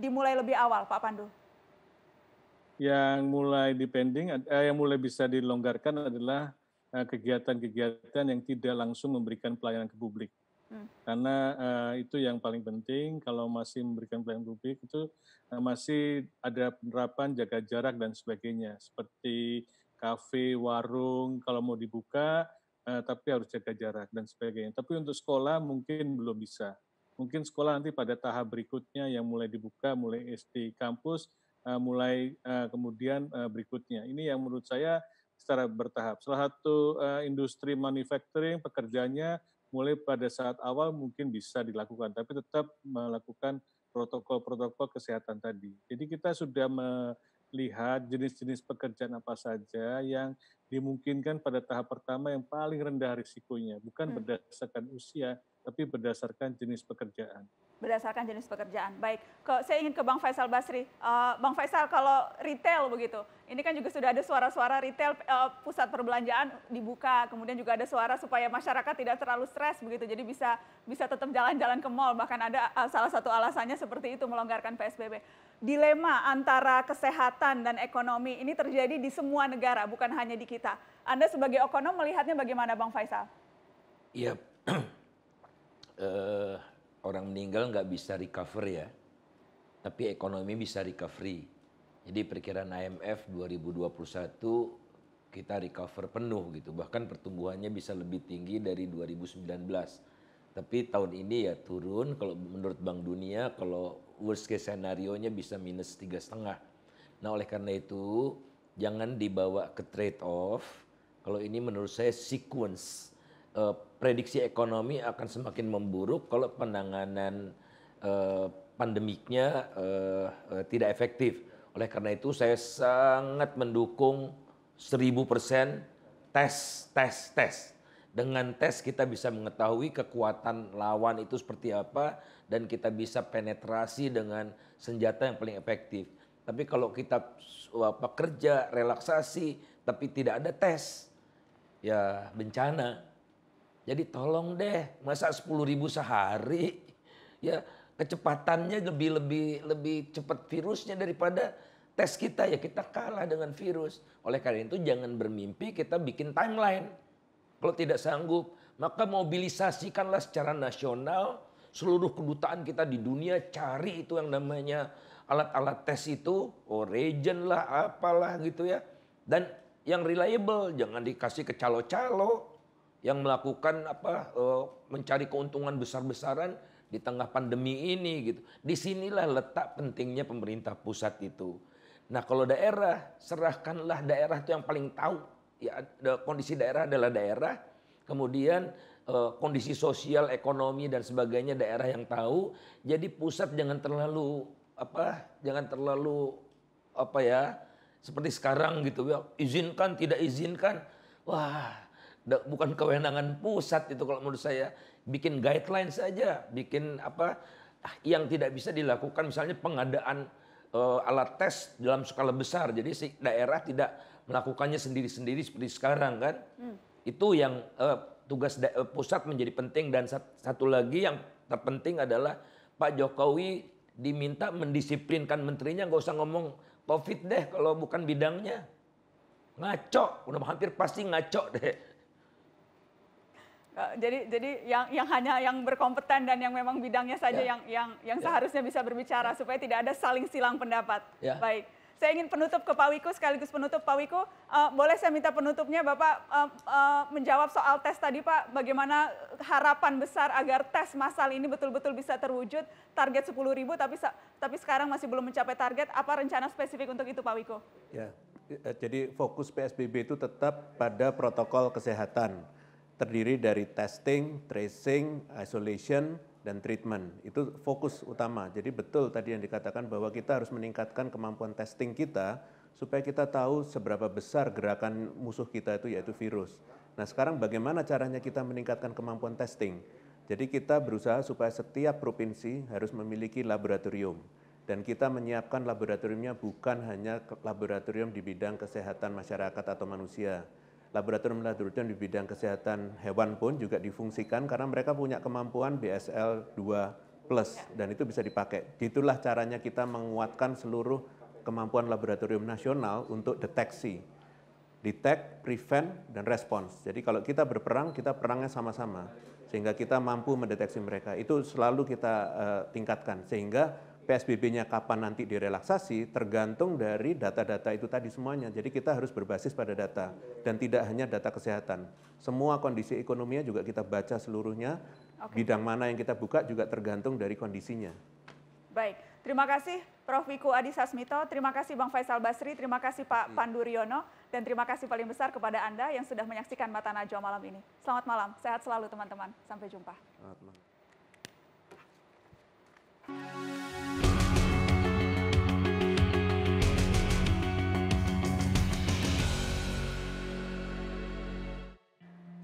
dimulai lebih awal, Pak Pandu? Yang mulai dipending, yang mulai bisa dilonggarkan adalah kegiatan-kegiatan yang tidak langsung memberikan pelayanan ke publik. Karena itu yang paling penting, kalau masih memberikan pelayanan publik itu masih ada penerapan jaga jarak dan sebagainya. Seperti kafe, warung, kalau mau dibuka, tapi harus jaga jarak dan sebagainya. Tapi untuk sekolah mungkin belum bisa. Mungkin sekolah nanti pada tahap berikutnya yang mulai dibuka, mulai SD kampus, mulai kemudian berikutnya. Ini yang menurut saya secara bertahap. Salah satu industri manufacturing pekerjaannya mulai pada saat awal mungkin bisa dilakukan, tapi tetap melakukan protokol-protokol kesehatan tadi. Jadi kita sudah melihat jenis-jenis pekerjaan apa saja yang dimungkinkan pada tahap pertama yang paling rendah risikonya, bukan berdasarkan usia, tapi berdasarkan jenis pekerjaan. Berdasarkan jenis pekerjaan. Baik, saya ingin ke Bang Faisal Basri. Bang Faisal, kalau retail begitu, ini kan juga sudah ada suara-suara retail pusat perbelanjaan dibuka, kemudian juga ada suara supaya masyarakat tidak terlalu stres begitu, jadi bisa tetap jalan-jalan ke mall, bahkan ada salah satu alasannya seperti itu melonggarkan PSBB. dilema antara kesehatan dan ekonomi ini terjadi di semua negara, bukan hanya di kita. Anda sebagai ekonom melihatnya bagaimana, Bang Faisal? Iya, orang meninggal nggak bisa recover ya, tapi ekonomi bisa recovery. Jadi perkiraan IMF 2021 kita recover penuh gitu, bahkan pertumbuhannya bisa lebih tinggi dari 2019. Tapi tahun ini ya turun, kalau menurut Bank Dunia kalau worst case scenario-nya bisa minus 3,5. Nah oleh karena itu jangan dibawa ke trade off. Kalau ini menurut saya sequence. Prediksi ekonomi akan semakin memburuk kalau penanganan pandemiknya tidak efektif. Oleh karena itu saya sangat mendukung 1000% tes. Dengan tes kita bisa mengetahui kekuatan lawan itu seperti apa dan kita bisa penetrasi dengan senjata yang paling efektif. Tapi kalau kita kerja, relaksasi, tapi tidak ada tes, ya bencana. Jadi tolong deh, masa 10.000 sehari, ya kecepatannya lebih cepat virusnya daripada tes kita, ya kita kalah dengan virus. Oleh karena itu jangan bermimpi kita bikin timeline. Kalau tidak sanggup, maka mobilisasikanlah secara nasional seluruh kedutaan kita di dunia, cari itu yang namanya alat-alat tes itu, reagent lah, apalah gitu ya. Dan yang reliable, jangan dikasih ke calo-calo yang melakukan mencari keuntungan besar-besaran di tengah pandemi ini gitu. Disinilah letak pentingnya pemerintah pusat itu. Nah kalau daerah, serahkanlah daerah itu yang paling tahu. Ya, kondisi daerah adalah daerah, kemudian kondisi sosial, ekonomi dan sebagainya daerah yang tahu. Jadi pusat jangan terlalu seperti sekarang gitu ya, izinkan tidak izinkan. Wah, bukan kewenangan pusat itu kalau menurut saya. Bikin guideline saja, bikin yang tidak bisa dilakukan, misalnya pengadaan alat tes dalam skala besar. Jadi si daerah tidak melakukannya sendiri-sendiri seperti sekarang kan. Itu yang tugas pusat menjadi penting. Dan satu lagi yang terpenting adalah Pak Jokowi diminta mendisiplinkan menterinya, nggak usah ngomong COVID deh kalau bukan bidangnya. Ngaco, udah hampir pasti ngaco deh. Jadi yang hanya yang berkompeten dan yang memang bidangnya saja yang seharusnya bisa berbicara supaya tidak ada saling silang pendapat. Ya. Baik. Saya ingin penutup ke Pak Wiku, sekaligus penutup Pak Wiku. Boleh saya minta penutupnya Bapak menjawab soal tes tadi Pak, bagaimana harapan besar agar tes massal ini betul-betul bisa terwujud, target 10.000 tapi sekarang masih belum mencapai target, apa rencana spesifik untuk itu Pak Wiku? Ya, jadi fokus PSBB itu tetap pada protokol kesehatan, terdiri dari testing, tracing, isolation, dan treatment. Itu fokus utama. Jadi betul tadi yang dikatakan bahwa kita harus meningkatkan kemampuan testing kita supaya kita tahu seberapa besar gerakan musuh kita itu yaitu virus. Nah sekarang bagaimana caranya kita meningkatkan kemampuan testing? Jadi kita berusaha supaya setiap provinsi harus memiliki laboratorium. Dan kita menyiapkan laboratoriumnya bukan hanya laboratorium di bidang kesehatan masyarakat atau manusia. Laboratorium-laboratorium di bidang kesehatan hewan pun juga difungsikan karena mereka punya kemampuan BSL 2+, dan itu bisa dipakai. Itulah caranya kita menguatkan seluruh kemampuan laboratorium nasional untuk deteksi. Detect, prevent, dan response. Jadi kalau kita berperang, kita perangnya sama-sama. Sehingga kita mampu mendeteksi mereka. Itu selalu kita tingkatkan. Sehingga PSBB-nya kapan nanti direlaksasi tergantung dari data-data itu tadi semuanya. Jadi kita harus berbasis pada data dan tidak hanya data kesehatan. Semua kondisi ekonominya juga kita baca seluruhnya. Bidang mana yang kita buka juga tergantung dari kondisinya. Baik, terima kasih Prof. Wiku Adhisa Smito, terima kasih Bang Faisal Basri, terima kasih Pak Pandu Riono, dan terima kasih paling besar kepada Anda yang sudah menyaksikan Mata Najwa malam ini. Selamat malam, sehat selalu teman-teman. Sampai jumpa. Selamat malam.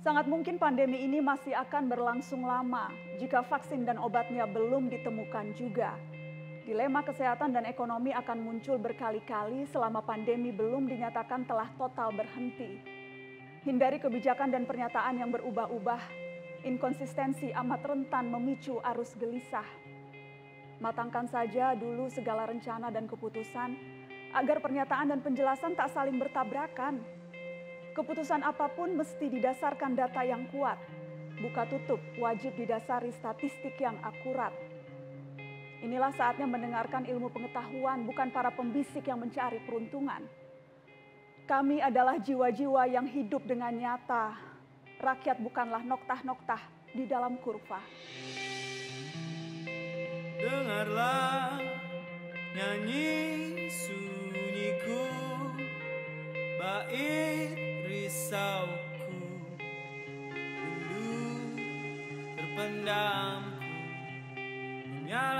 Sangat mungkin pandemi ini masih akan berlangsung lama jika vaksin dan obatnya belum ditemukan juga. Dilema kesehatan dan ekonomi akan muncul berkali-kali selama pandemi belum dinyatakan telah total berhenti. Hindari kebijakan dan pernyataan yang berubah-ubah. Inkonsistensi amat rentan memicu arus gelisah. Matangkan saja dulu segala rencana dan keputusan agar pernyataan dan penjelasan tak saling bertabrakan. Keputusan apapun mesti didasarkan data yang kuat. Buka tutup wajib didasari statistik yang akurat. Inilah saatnya mendengarkan ilmu pengetahuan, bukan para pembisik yang mencari peruntungan. Kami adalah jiwa-jiwa yang hidup dengan nyata. Rakyat bukanlah noktah-noktah di dalam kurva. Dengarlah nyanyi sunyiku, bait risauku, rindu terpendamku menyala